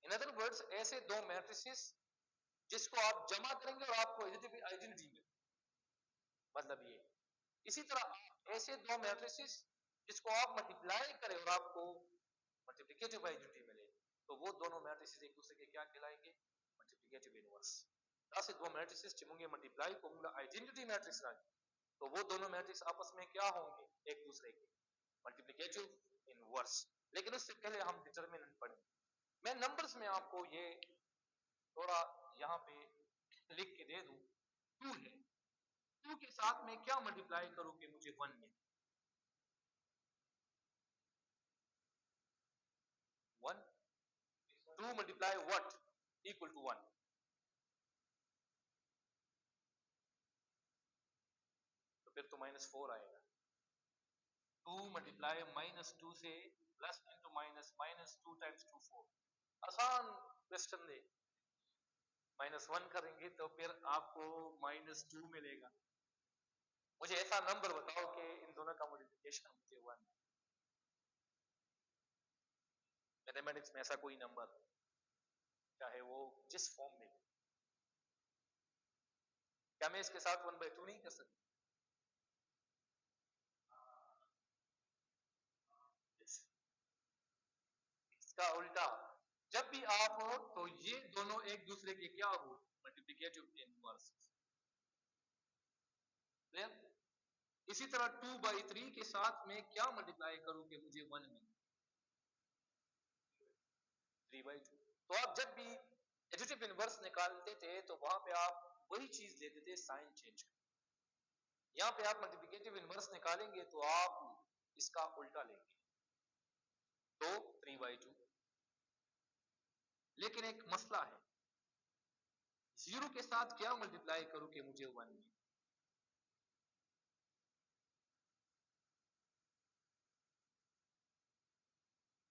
in other words, ऐसे दो मैट्रिसेस जिसको आप जमा करेंगे और आपको एडिटिव आइडेंटिटी मिले, मतलब ये। इसी तरह ऐसे दो मैट्रिसेस जिसको आप मल्टीप्लाई करें और आपको मल्टीप्लिकेटिव आइडेंटिटी मिले, तो वो दोनों मैट्रिसेस एक दूसरे के क्या कहलाएंगे? Multiplicative inverse. ऐसे दो मैट्रिसेस चिमूंगे मल्टीप्लाई को आइडेंटिटी मैट्रिक्स राज, तो वो दोनों मैट्रिक्स आपस में क्या होंगे? एक दूसरे के मल्टीप्लिकेटिव इनवर्स। लेकिन उससे पहले हम डिटरमिनेंट पढ़ेंगे। मैं नंबर्स में आपको ये थोड़ा यहाँ पे लिख के दे दूं, 2 है, 2 के साथ में क्या मल्टीप्लाई करूं कि मुझे 1 मिले? 1, 2 मल्टीप्लाई व्हाट इक्वल टू 1, तो फिर तो -4 आएगा। 2 मल्टीप्लाई -2 से प्लस इंटू माइनस, -2 टाइम्स 2 4। आसान क्वेश्चन दे, -1 करेंगे तो फिर आपको -2 मिलेगा। मुझे ऐसा नंबर बताओ कि इन दोनों का मल्टीप्लिकेशन मुझे 1। मैथमेटिक्स में ऐसा कोई नंबर, चाहे वो जिस फॉर्म में, क्या मैं इसके साथ 1/2 नहीं कर सकता? इसका उल्टा, जब भी आप हो तो ये दोनों एक दूसरे के क्या हो? Multiplicative inverse. इसी तरह 2/3 के साथ में क्या मल्टीप्लाई करूं कि मुझे 1 मिले? 3/2। तो आप जब भी एडिटिव इनवर्स निकालते थे तो वहां पे आप वही चीज लेते थे, साइन चेंज कर। यहाँ पे आप मल्टीप्लिकेटिव इनवर्स निकालेंगे तो आप इसका उल्टा लेंगे, तो 3/2। लेकिन एक मसला है, 0 के साथ क्या मल्टीप्लाई करूं कि मुझे 1 मिले?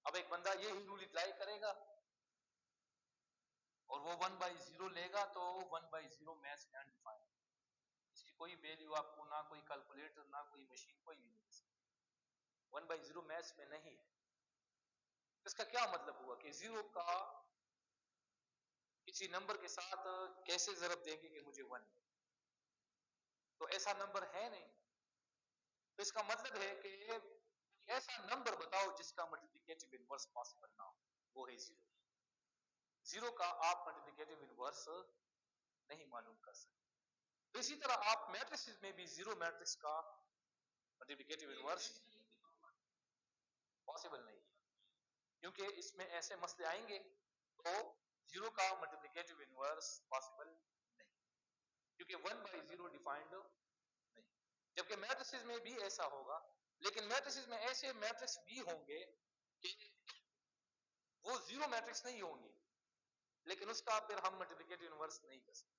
अब एक बंदा ये ही रूल अप्लाई करेगा और वो 1/0 लेगा, तो 1/0 मैथ्स में अनडिफाइंड, इसकी कोई वैल्यू आपको ना कोई कैलकुलेटर ना कोई मशीन कोई भी नहीं दे सकती। 1/0 मैथ्स में नहीं है। इसका क्या मतलब हुआ कि 0 का किसी नंबर के साथ कैसे ज़रब देंगे कि मुझे 1 मिले? तो ऐसा नंबर है नहीं। तो इसका मतलब है कि ऐसा नंबर बताओ जिसका मल्टीप्लिकेटिव इनवर्स पॉसिबल ना हो, वो है 0। 0 का आप मल्टीप्लिकेटिव इनवर्स नहीं मालूम कर सकते। तो इसी तरह आप मैट्रिक्स में भी 0 मैट्रिक्स का मल्टीप्लिकेटिव इनवर्स पॉसिबल नहीं है, क्योंकि इसमें ऐसे मसले आएंगे तो 0 का मल्टीप्लिकेटिव इनवर्स पॉसिबल नहीं, क्योंकि 1/0 डिफाइंड नहीं। जबकि मैट्रिसेस में भी ऐसा होगा, लेकिन मैट्रिसेस में ऐसे मैट्रिक्स भी होंगे कि वो जीरो मैट्रिक्स नहीं होंगे, लेकिन उसका फिर हम मल्टीप्लिकेटिव इनवर्स नहीं कर सकते।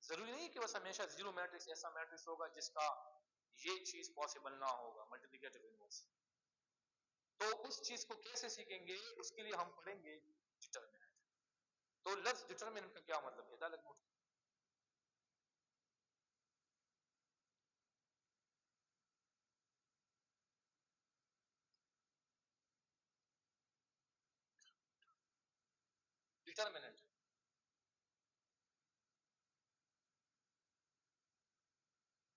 जरूरी नहीं कि बस हमेशा जीरो मैट्रिक्स ऐसा मैट्रिक्स होगा जिसका ये चीज पॉसिबल ना होगा, मल्टीप्लिकेटिव इनवर्स। तो उस चीज को कैसे सीखेंगे, उसके लिए हम पढ़ेंगे डिटरमिनेंट। तो लफ्ज डिटरमिनेंट का क्या मतलब है? डिटरमिनेंट,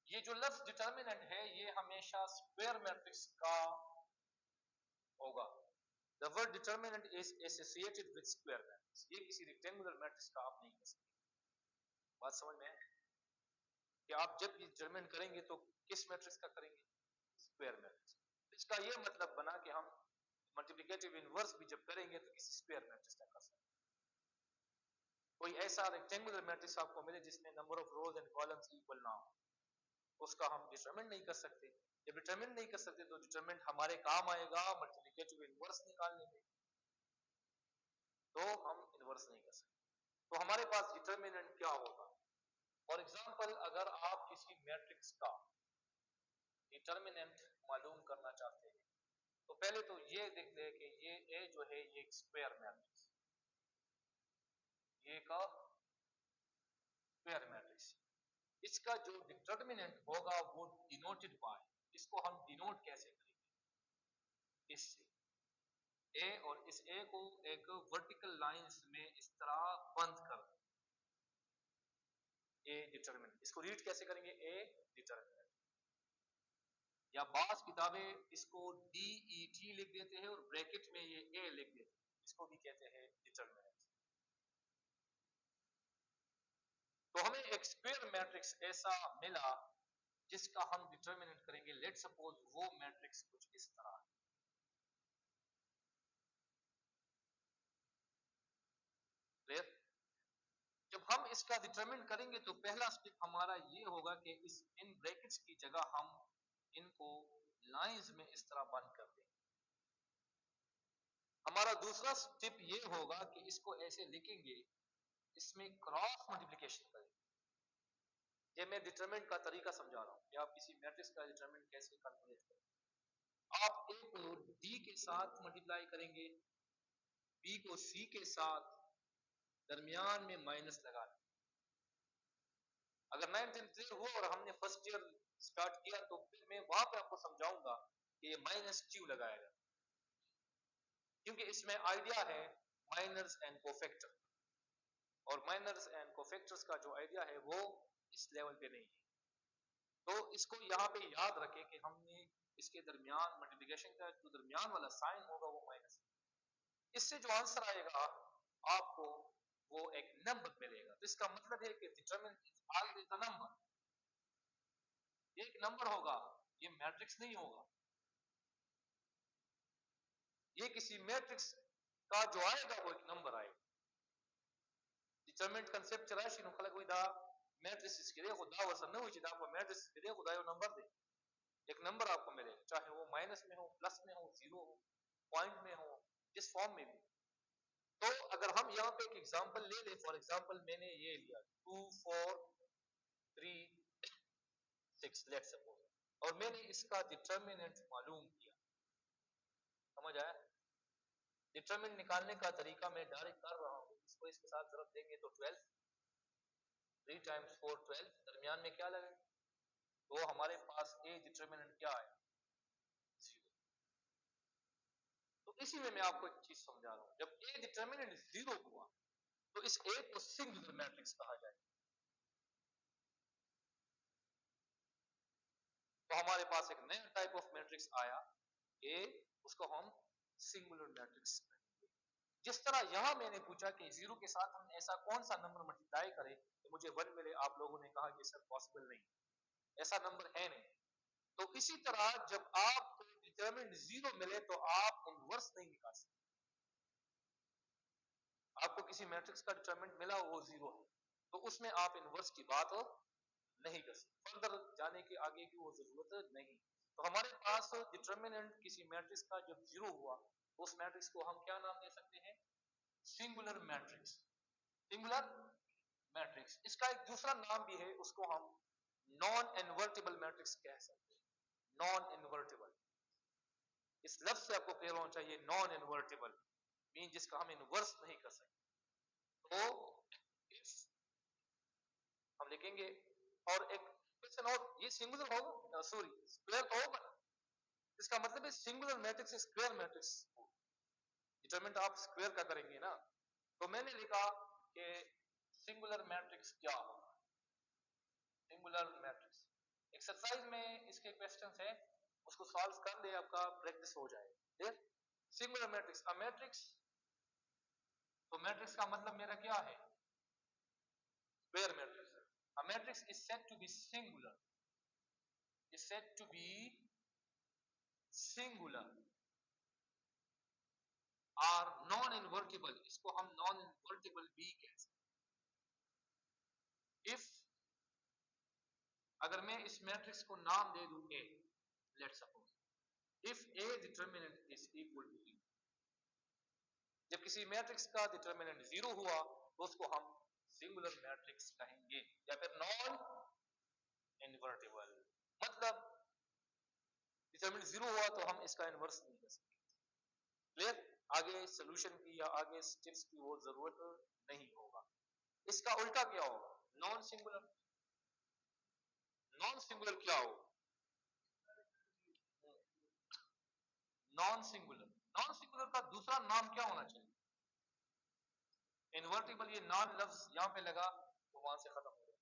ये जो लफ्ज डिटरमिनेंट है ये हमेशा स्क्वायर मैट्रिक्स का होगा। The word determinant is associated with square matrix। ये किसी रेक्टेंगुलर मैट्रिक्स का आप नहीं कर सकते। बात समझ में है कि आप जब भी डिटरमिन करेंगे तो किस मैट्रिक्स का करेंगे? Square matrix. इसका ये मतलब बना कि हम मल्टीप्लिकेटिव इनवर्स भी जब करेंगे तो किसी स्क्वायर मैट्रिक्स का कर सकते हैं। कोई ऐसा रेक्टेंगुलर मैट्रिक्स आपको मिले जिसमें number of rose and columns equal ना हो, उसका हम डिटरमिन नहीं कर सकते। जब डिटरमिन नहीं कर सकते तो डिटरमिनेंट हमारे काम आएगा मल्टीप्लिकेटिव इनवर्स निकालने में, तो हम इनवर्स नहीं कर सकते। तो हमारे पास डिटरमिनेंट क्या होगा? फॉर एग्जांपल, अगर आप किसी मैट्रिक्स का डिटरमिनेंट मालूम करना चाहते हैं तो पहले तो ये देख ले कि ये ए जो है ये एक स्क्वायर मैट्रिक्स, ये का स्क्वायर मैट्रिक्स, इसका जो डिटरमिनेंट होगा वो डिनोटेड बाय, इसको हम डिनोट कैसे करेंगे? इससे ए, और इस ए को एक वर्टिकल लाइंस में इस तरह बंद कर दो, ए डिटरमिनेंट। इसको रीड कैसे करेंगे? ए डिटरमिनेंट। या बास किताबें इसको डी ई टी लिख देते हैं और ब्रैकेट में ये ए लिख देते हैं, इसको भी कहते हैं डिटरमिनेंट। तो हमें एक स्क्वायर मैट्रिक्स ऐसा मिला जिसका हम डिटरमिनेंट करेंगे। लेट सपोज वो मैट्रिक्स कुछ इस तरह है। जब हम इसका डिटरमिन करेंगे तो पहला स्टेप हमारा ये होगा कि इस इन ब्रैकेट्स की जगह हम इनको लाइंस में इस तरह बंद कर देंगे। हमारा दूसरा स्टेप ये होगा कि इसको ऐसे लिखेंगे, इसमें क्रॉस मल्टीप्लिकेशन करेंगे। ये मैं डिटरमिनेंट का तरीका समझा रहा हूं कि आप किसी मैट्रिक्स का डिटरमिनेंट कैसे कैलकुलेट करें। आप ए को डी के साथ मल्टीप्लाई करेंगे, बी को सी के साथ, दरमियान में माइनस लगा दें। अगर 9th एंड 10th हुआ और हमने फर्स्ट ईयर स्टार्ट किया तो फिर मैं वहां पे आपको समझाऊंगा कि ये माइनस क्यों लगाएगा, क्योंकि इसमें आइडिया है माइनर्स एंड कोफैक्टर, और माइनर्स एंड कोफैक्टर्स का जो आइडिया है वो इस लेवल पे नहीं है। तो इसको यहाँ पे याद रखें कि हमने इसके दरमियान मल्टीप्लिकेशन का जो दरमियान वाला साइन होगा वो माइनस, इससे जो आंसर आएगा आपको वो एक नंबर मिलेगा। तो इसका मतलब है कि determinant is always the number, एक नंबर होगा, ये मैट्रिक्स नहीं होगा। ये किसी मैट्रिक्स का जो आएगा वो एक नंबर आएगा। डिटरमिनेंट कंसेप्ट चला शीनो खलक हुई दा मैट्रिक्स के लिए खुदा वसन न हुई दा को मैट्रिक्स के लिए खुदा यो नंबर दे, एक नंबर आपको मिलेगा, चाहे वो माइनस में हो, प्लस में हो, जीरो हो, पॉइंट में हो, जिस फॉर्म में भी। तो अगर हम यहाँ पे एक एग्जांपल ले लें, फॉर एग्जांपल मैंने ये लिया 2 4 3 6 लेट सपोज, और मैंने इसका डिटरमिनेंट मालूम किया। समझ आया? डिटरमिनेंट निकालने का तरीका मैं डायरेक्ट कर रहा हूँ। इसको इसके साथ जरूरत देंगे तो 12, 3 टाइम्स 4 12, दरमियान में क्या लगे तो हमारे पास ए डिटरमिनेंट क्या आया? 0। तो इसी में मैं आपको एक चीज समझा रहा हूँ, जब ए डिटरमिनेंट 0 हुआ तो इस ए को सिंगुलर मैट्रिक्स कहा जाए। तो हमारे पास एक नया टाइप ऑफ मैट्रिक्स आया ए, उसको हम सिंगुलर मैट्रिक्स कहेंगे। जिस तरह यहां मैंने पूछा कि 0 के साथ हम ऐसा कौन सा नंबर मल्टीप्लाई करें तो मुझे 1 मिले, आप लोगों ने कहा कि सर पॉसिबल नहीं, ऐसा नंबर है नहीं। तो इसी तरह जब आपको डिटरमिनेंट 0 मिले तो आप इनवर्स नहीं निकाल सकते। आपको किसी मैट्रिक्स का डिटरमिनेंट मिला वो 0 है तो उसमें आप इनवर्स की बात नहीं कर सकते, फर्दर जाने के आगे की वो जरूरत नहीं। तो हमारे पास डिटरमिनेंट किसी मैट्रिक्स का जब 0 हुआ उस मैट्रिक्स को हम क्या नाम दे सकते हैं? Singular matrix. Singular matrix. इसका एक दूसरा नाम भी है, उसको हम नॉन इन्वर्टिबल मैट्रिक्स कह सकते हैं। नॉन इन्वर्टिबल, इस लफ्ज से आपको क्लियर होना चाहिए, नॉन इन्वर्टिबल मीन जिसका हम इन्वर्स नहीं कर सकते। तो इस हम लिखेंगे, और एक क्वेश्चन और, ये सिंगुलर होगा, सॉरी स्क्वायर तो होगा ना, इसका मतलब है singular matrix square matrix. Determinant आप स्क्वायर का करेंगे ना, तो मैंने लिखा कि सिंगुलर मैट्रिक्स क्या होगा। सिंगुलर मैट्रिक्स एक्सरसाइज में इसके क्वेश्चंस है, उसको सॉल्व कर ले, आपका प्रैक्टिस हो जाए। ठीक, सिंगुलर मैट्रिक्स, अ मैट्रिक्स, तो मैट्रिक्स का मतलब मेरा क्या है? Square matrix. A matrix is said to be singular, is said to be singular और नॉन इन्वर्टिबल, इसको हम नॉन इन्वर्टिबल भी कह सकते। इफ अगर मैं इस मैट्रिक्स को नाम दे दूं A, let's suppose if A determinant is equal to E, जब किसी मैट्रिक्स का डिटरमिनेंट जीरो हुआ तो उसको हम सिंगुलर मैट्रिक्स कहेंगे, या फिर नॉन इन्वर्टिबल। मतलब डिटरमिनेंट जीरो हुआ तो हम इसका इन्वर्स नहीं कर सकते। क्लियर? आगे सॉल्यूशन की या आगे स्टेप्स की वो जरूरत नहीं होगा। इसका उल्टा क्या होगा? Non singular. नॉन सिंगुलर क्या हो? नॉन सिंगुलर, नॉन सिंगुलर का दूसरा नाम क्या होना चाहिए? इन्वर्टिबल। ये नॉन लफ्ज यहां पे लगा तो वहां से खत्म हो गया।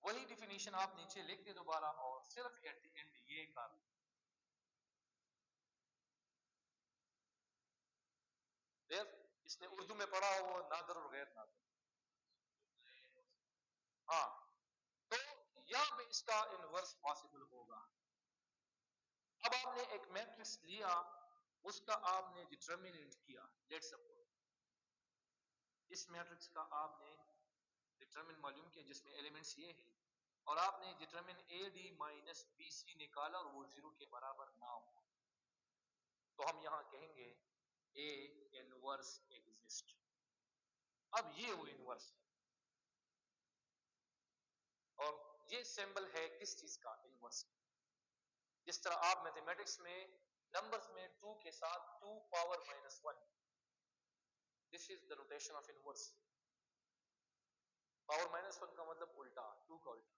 वही डिफिनीशन आप नीचे लिख दे दोबारा, और सिर्फ एट द एंड ये कर, इसने उर्दू में पढ़ा हो वो नादर और गैर नादर। हाँ, तो यहां पे इसका इनवर्स पॉसिबल होगा। अब आपने एक मैट्रिक्स लिया, उसका आपने डिटरमिनेंट किया, लेट्स सपोज इस मैट्रिक्स का आपने डिटरमिनेंट मालूम किया जिसमें एलिमेंट्स ये हैं, और आपने determinant A D minus B C निकाला और वो जीरो के बराबर ना हो, तो हम यहां कहेंगे ए इनवर्स एग्जिस्ट। अब ये वो इनवर्स है, और ये सिंबल है किस चीज का? इनवर्स। जिस तरह आप मैथमेटिक्स में नंबर्स में 2 के साथ 2 power minus 1, this is the rotation of inverse. Power minus 1 का मतलब उल्टा, 2 का उल्टा।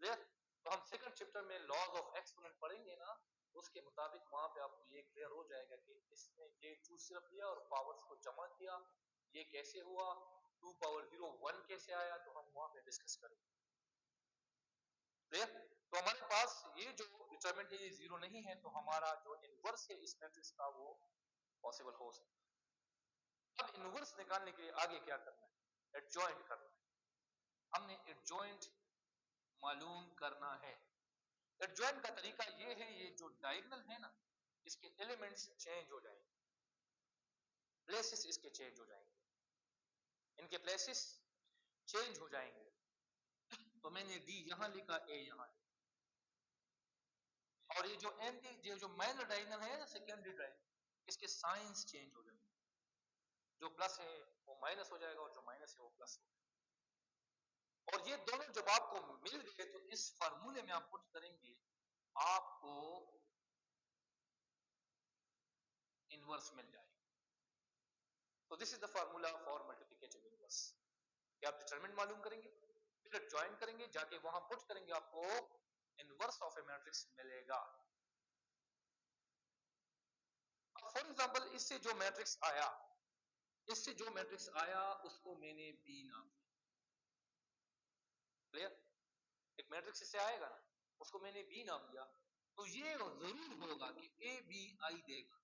क्लियर? तो हम सेकंड चैप्टर में लॉज ऑफ एक्सपोनेंट पढ़ेंगे ना, उसके मुताबिक वहां पे आपको ये क्लियर हो जाएगा कि इसने ये 2 सिर्फ लिया और पावर्स को जमा किया, ये कैसे हुआ, 2 पावर 0 1 कैसे आया, तो हम वहां पे डिस्कस करेंगे। क्लियर? तो हमारे पास ये जो डिटरमिनेंट है ये जीरो नहीं है, तो हमारा जो इनवर्स है इस मैट्रिक्स का वो पॉसिबल हो सकता है। अब इनवर्स निकालने के लिए आगे क्या करना है? एडजॉइंट करना है। हमने एडजॉइंट मालूम करना है। एडजॉइंट का तरीका ये है, ये जो डायगोनल है ना, इसके एलिमेंट्स चेंज हो जाएंगे, प्लेसेस इसके चेंज हो जाएंगे, इनके प्लेसेस चेंज हो जाएंगे। तो मैंने डी यहां लिखा, ए यहां लिखा, और ये जो एंटी जो माइनर डायगोनल है ना, सेकेंडरी डायगोनल, इसके साइंस चेंज हो जाएंगे। जो प्लस है वो माइनस हो जाएगा, और जो माइनस है वो प्लस हो जाएगा। और ये दोनों जब आपको मिल गए तो इस फार्मूले में आप पुट करेंगे, आपको इनवर्स मिल जाएगा। तो this is the formula for multiplicative inverse. कि आप डिटरमिनेंट मालूम करेंगे, फिर ज्वाइन करेंगे, जाके वहां पुट करेंगे, आपको इनवर्स ऑफ ए मैट्रिक्स मिलेगा। फॉर एग्जांपल इससे जो मैट्रिक्स आया, इससे जो मैट्रिक्स आया उसको मैंने बी नाम दिया। क्लियर? एक मैट्रिक्स इससे आएगा ना, उसको मैंने बी नाम दिया, तो ये जरूर होगा कि ए बी आई देगा।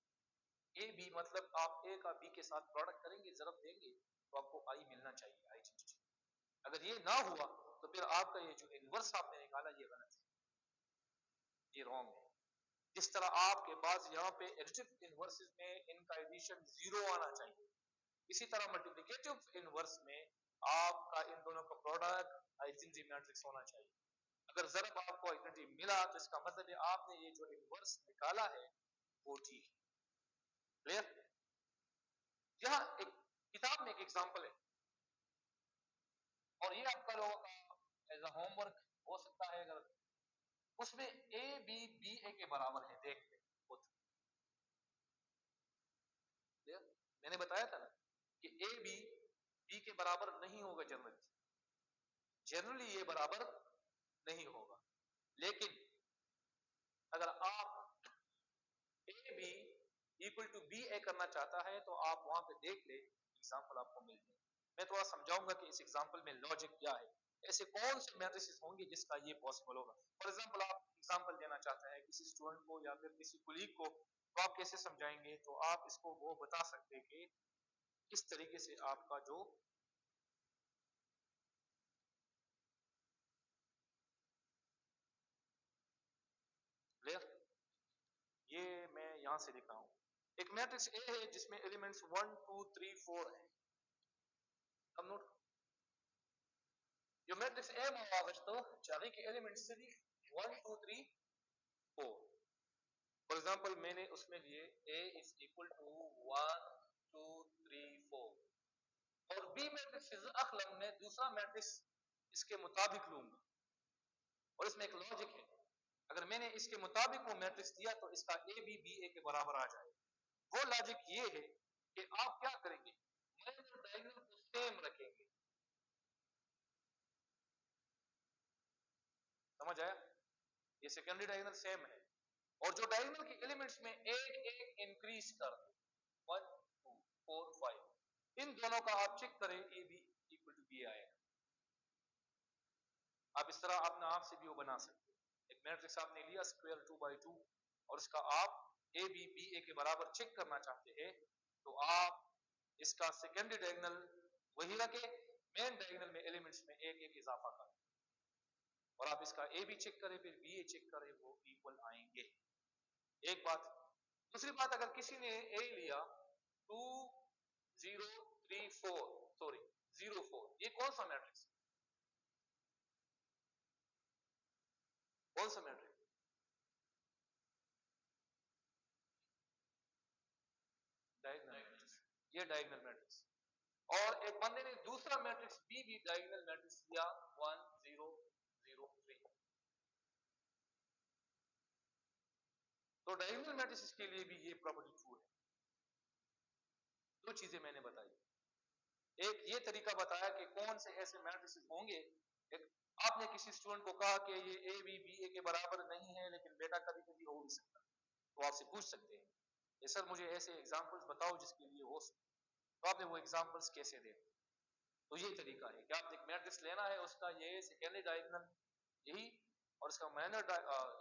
ए बी मतलब आप ए का बी के साथ प्रोडक्ट करेंगे, जरूरत देंगे, तो आपको आई मिलना चाहिए, आइडेंटिटी। अगर ये ना हुआ तो फिर आपका ये जो इनवर्स आपने निकाला ये गलत है, ये रॉन्ग है। जिस तरह आपके पास यहाँ पे एडिटिव इनवर्सेस में इनका एडिशन जीरो आना चाहिए, इसी तरह मल्टीप्लिकेटिव इनवर्स में आपका इन दोनों का प्रोडक्ट आइडेंटिटी मैट्रिक्स होना चाहिए। अगर जरब आपको आइडेंटिटी मिला तो इसका मतलब है आपने ये जो इनवर्स निकाला है वो ठीक है। क्लियर? यहां एक किताब में एक एग्जांपल है और ये आपका लोगों का एज अ होमवर्क हो सकता है, अगर उसमें ए बी बी ए के बराबर है, देख ले खुद। क्लियर? मैंने बताया था ना कि ए बी बी के बराबर नहीं होगा जनरली ये बराबर नहीं होगा, लेकिन अगर आप A B equal to B A करना चाहता है तो आप वहां पे देख ले, एग्जांपल आपको मिल जाए। मैं थोड़ा समझाऊंगा कि इस एग्जांपल में लॉजिक क्या है, ऐसे कौन से मैट्रिसेस होंगे जिसका ये पॉसिबल होगा। फॉर एग्जांपल आप एग्जांपल देना चाहते हैं किसी स्टूडेंट को या फिर किसी कुलीग को, तो आप कैसे समझाएंगे? तो आप इसको वो बता सकते हैं कि किस तरीके से आपका जो क्लियर, ये मैं यहां से लिख रहा हूं, एक मैट्रिक्स ए है जिसमें एलिमेंट्स 1 2 3 4 है। अब नोट, जो मैट्रिक्स ए मुआवजतो चाहे के एलिमेंट्स से 1 2 3 4। फॉर एग्जांपल मैंने उसमें लिए a इज इक्वल टू 1 2 3 4 और b मैट्रिक्स इज अखलम में दूसरा मैट्रिक्स इसके मुताबिक लूंगा, और इसमें एक लॉजिक है, अगर मैंने इसके मुताबिक वो मैट्रिक्स दिया तो इसका ए बी बी ए के बराबर आ जाएगा। वो लॉजिक ये है कि आप क्या करेंगे, माइनर डायगोनल को सेम रखेंगे। समझ आया? ये सेकेंडरी डायगोनल सेम है और जो डायगोनल के एलिमेंट्स में एक एक इंक्रीज कर दे, 1 2 4 5, इन दोनों का आप चेक करें, A B equal to B आएगा। आप इस तरह अपना आप से भी वो बना सकते हैं, एक मैट्रिक्स आपने लिया स्क्वायर 2 by 2 और इसका आप ए बी बी ए के बराबर चेक करना चाहते हैं, तो आप इसका सेकेंडरी डायगोनल वही रखे, मेन डायगोनल में एलिमेंट्स में एक एक इजाफा करें और आप इसका ए भी चेक करें फिर बी ए चेक करें, वो इक्वल आएंगे। एक बात। दूसरी बात, अगर किसी ने ए लिया 2 0 3 4 सॉरी 0 4, ये कौन सा मैट्रिक्स, कौन सा मैट्रिक्स? डायगोनल मैट्रिक्स, ये डायगोनल मैट्रिक्स। और एक बंदे ने दूसरा मैट्रिक्स बी भी डायगोनल मैट्रिक्स लिया 1 0 0 3, तो डायगोनल मैट्रिक्स के लिए भी ये प्रॉपर्टी ट्रू है। दो चीजें मैंने बताई, एक ये तरीका बताया कि कौन से ऐसे मैट्रिक्स होंगे, एक आपने किसी स्टूडेंट को कहा कि ये ए बी बी ए के बराबर नहीं है, लेकिन बेटा कभी कभी हो भी सकता है, तो आपसे पूछ सकते हैं ये सर मुझे ऐसे एग्जांपल्स बताओ जिसके लिए हो सकता है, तो आपने वो एग्जांपल्स कैसे दे। तो ये तरीका है कि आप एक मैट्रिक्स लेना है, उसका ये सेकेंडरी डायगोनल यही और इसका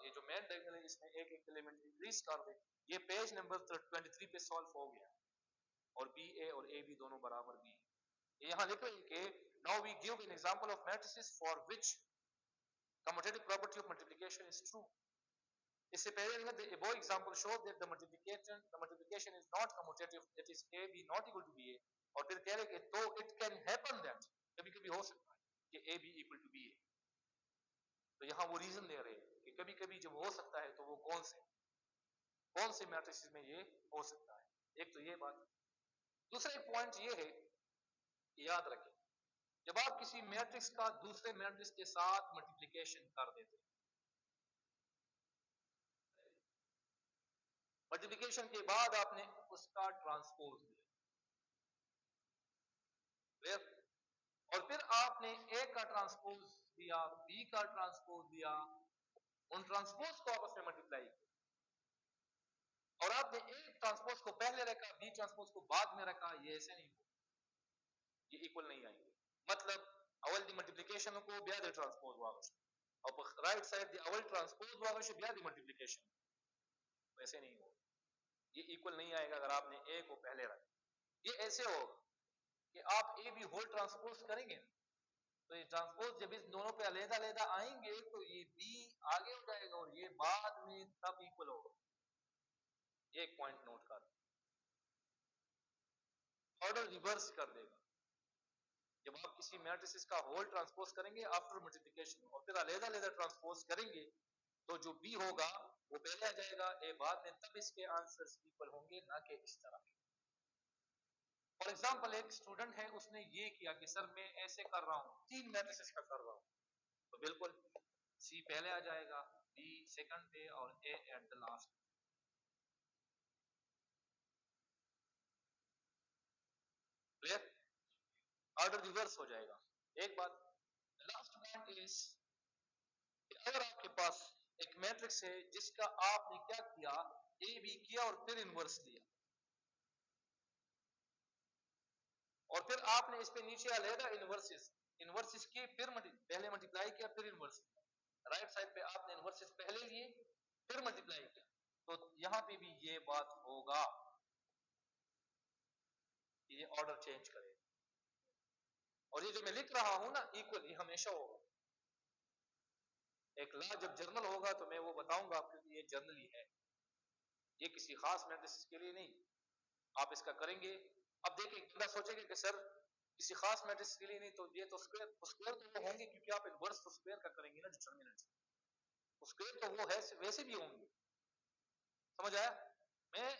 ये जो मेन डायगोनल है इसमें एक एक एलिमेंट इंक्रीज कर दे। ये पेज नंबर 23 पे सॉल्व हो गया और बी ए और ए बी दोनों बराबर भी है। यहां लिखो कि now we give an example of matrices for which commutative property of multiplication is true. इससे पहले लिखा the above example show that the multiplication is not commutative, that is a b not equal to ba, और फिर कह रहे कि तो it can happen that, कभी कभी हो सकता है कि a b equal to ba, तो यहां वो रीजन दे रहे हैं कि कभी कभी जब हो सकता है तो वो कौन से मैट्रिक्स में ये हो सकता है। एक तो ये बात। दूसरा एक पॉइंट ये है, याद रखें, जब आप किसी मैट्रिक्स का दूसरे मैट्रिक्स के साथ मल्टीप्लिकेशन कर देते हैं, मल्टीप्लिकेशन के बाद आपने उसका ट्रांसपोज दिया और फिर आपने ए का ट्रांसपोज दिया, बी का ट्रांसपोज दिया, उन ट्रांसपोज को आपस में मल्टीप्लाई किया और आपने ए ट्रांसपोज को पहले रखा, बी ट्रांसपोज को बाद में रखा, ये ऐसे नहीं होगा, ये इक्वल नहीं आएंगे। मतलब अवल दी मल्टीप्लिकेशन को ब्याद ट्रांसपोज वागश और राइट साइड दी अवल ट्रांसपोज वागश ब्याद मल्टीप्लिकेशन, वैसे नहीं होगा, ये इक्वल नहीं आएगा अगर आपने ए को पहले रखा। ये ऐसे होगा कि आप ए बी होल ट्रांसपोज करेंगे तो ये ट्रांसपोज जब इस दोनों पे अलग-अलग आएंगे तो ये बी आगे हो जाएगा और ये बाद में तब इक्वल होगा। ये एक पॉइंट नोट कर, ऑर्डर रिवर्स कर देगा। जब आप किसी मैट्रिसेस का होल ट्रांसपोज करेंगे आफ्टर मल्टीप्लिकेशन और फिर अलग-अलग ट्रांसपोज करेंगे तो जो बी होगा वो पहले आ जाएगा, ए बाद में, तब इसके आंसर्स इक्वल होंगे, ना कि इस तरह। फॉर एग्जांपल एक स्टूडेंट है, उसने ये किया कि सर मैं ऐसे कर रहा हूं, 3 मैट्रिसेस का कर रहा हूं, तो बिल्कुल सी पहले आ जाएगा, बी सेकंड पे और A at the last. Clear? Order reverse हो जाएगा। एक बात, लास्ट पॉइंट इज, अगर आपके पास एक मैट्रिक्स है जिसका आपने क्या किया, ए बी किया और फिर इनवर्स लिया, और फिर आपने इस पे नीचे अलग इनवर्सिस, इनवर्सिस की फिर पहले मल्टीप्लाई किया फिर इनवर्स किया, राइट साइड पे आपने इनवर्सिस पहले लिए फिर मल्टीप्लाई किया, तो यहां पे भी ये बात होगा, ये ऑर्डर चेंज करेगा। और ये जो मैं लिख रहा हूं ना इक्वल, ये हमेशा होगा। एक लॉ जब जर्नल होगा तो मैं वो बताऊंगा आपको कि ये जर्नली है, ये किसी खास मैट्रिक्स के लिए नहीं। आप इसका करेंगे, अब देखिए बंदा सोचेगा कि सर किसी खास मैट्रिक्स के लिए नहीं, तो ये तो स्क्वायर, स्क्वायर तो वो होंगे क्योंकि आप इनवर्स तो स्क्वायर का करेंगे ना डिटरमिनेंट, स्क्वायर तो वो है वैसे भी होंगे। समझ आया? मैं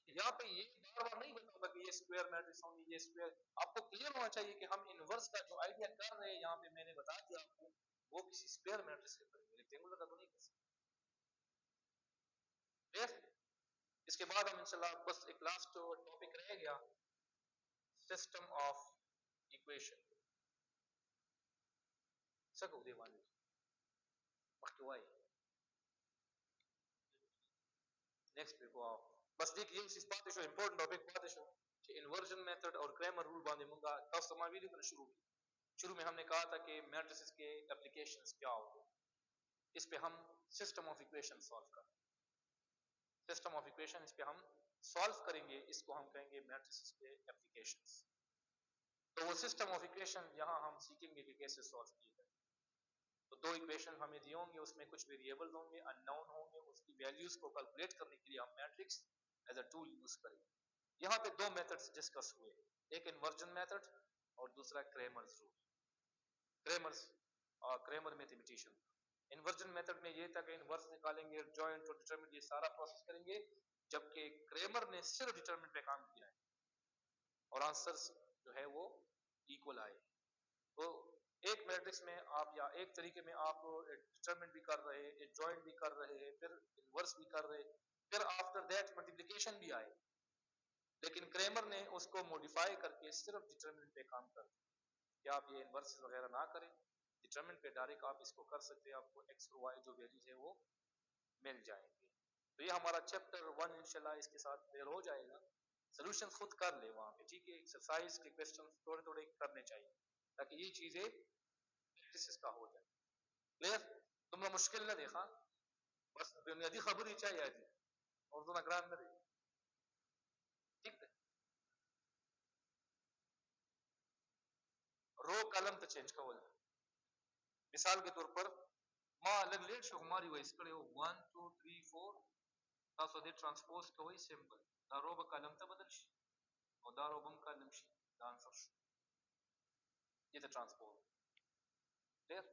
यहाँ पे ये बार बार नहीं बताऊंगा कि ये स्क्वायर मैट्रिक्स होंगे, ये स्क्वायर, आपको क्लियर होना चाहिए कि हम इनवर्स का जो आइडिया कर रहे हैं, यहाँ पे मैंने बता दिया आपको, वो किसी स्क्वायर मैट्रिक्स के करेंगे, रेक्टेंगुलर का तो नहीं कर सकते। इसके बाद हम इंशाल्लाह बस एक लास्ट टॉपिक रह गया, सिस्टम ऑफ इक्वेशन। सको देवानी मखवाई नेक्स्ट पे को आप बस देखिए इस बात जो इंपॉर्टेंट टॉपिक बात है कि इन्वर्जन मेथड और क्रैमर रूल बांधे मुंगा तब समावी वीडियो शुरू की। शुरू में हमने कहा था कि मैट्रिसेस के एप्लीकेशंस क्या होते हैं, इस पे हम सिस्टम ऑफ इक्वेशन सॉल्व करें, सिस्टम ऑफ इक्वेशन इस पे हम सॉल्व करेंगे, इसको हम कहेंगे मैट्रिसेस के एप्लीकेशंस। तो वो सिस्टम ऑफ इक्वेशन यहाँ हम सीखेंगे कि कैसे सॉल्व किए जाए। तो दो इक्वेशन हमें दिए होंगे, उसमें कुछ वेरिएबल्स होंगे, अननोन होंगे, उसकी वैल्यूज को कैलकुलेट करने के लिए हम matrix as a tool use करेंगे। यहाँ पे दो मेथड्स डिस्कस हुए, एक इन्वर्जन मेथड और दूसरा क्रेमर्स रूल। क्रेमर्स और क्रेमर मैथमेटिशियन, इन्वर्जन मेथड में ये था कि इन्वर्स निकालेंगे, जॉइंट और डिटरमिनेंट ये सारा प्रोसेस करेंगे, जबकि क्रेमर ने सिर्फ डिटरमिनेंट पे काम किया है और आंसर्स जो है वो इक्वल आए। तो एक मैट्रिक्स में आप या एक तरीके में आप डिटरमिनेंट भी कर रहे हैं, जॉइंट भी कर रहे हैं, फिर इन्वर्स भी कर रहे हैं, फिर आफ्टर दैट मल्टीप्लिकेशन भी आए, लेकिन क्रेमर ने उसको मॉडिफाई करके सिर्फ डिटरमिनेंट पे काम कर दिया कि आप ये इन्वर्स वगैरह ना करें, डिटरमिनेंट पे डायरेक्ट आप इसको कर सकते हैं, आपको एक्स और वाई जो वैल्यूज है वो मिल जाएंगे। तो ये हमारा चैप्टर 1 इंशाल्लाह इसके साथ क्लियर हो जाएगा। सोल्यूशन खुद कर ले वहां पे, ठीक है, एक्सरसाइज के क्वेश्चन थोड़े थोड़े करने चाहिए ताकि ये चीजें प्रैक्टिस का हो जाए। क्लियर? तुमने मुश्किल ना देखा, बस बुनियादी खबर ही चाहिए थी और तो नगरान ना दे, ठीक है। रो कलम तो चेंज का बोला, मिसाल के तौर पर मां अलग लेट शो हमारी वही इसके हो 1 2 3 4 तासो दे ट्रांसपोज का वही सिंबल दा रो कलम तो बदल शी और दा रो बम कलम शी दा आंसर ये तो ट्रांसपोज। क्लियर?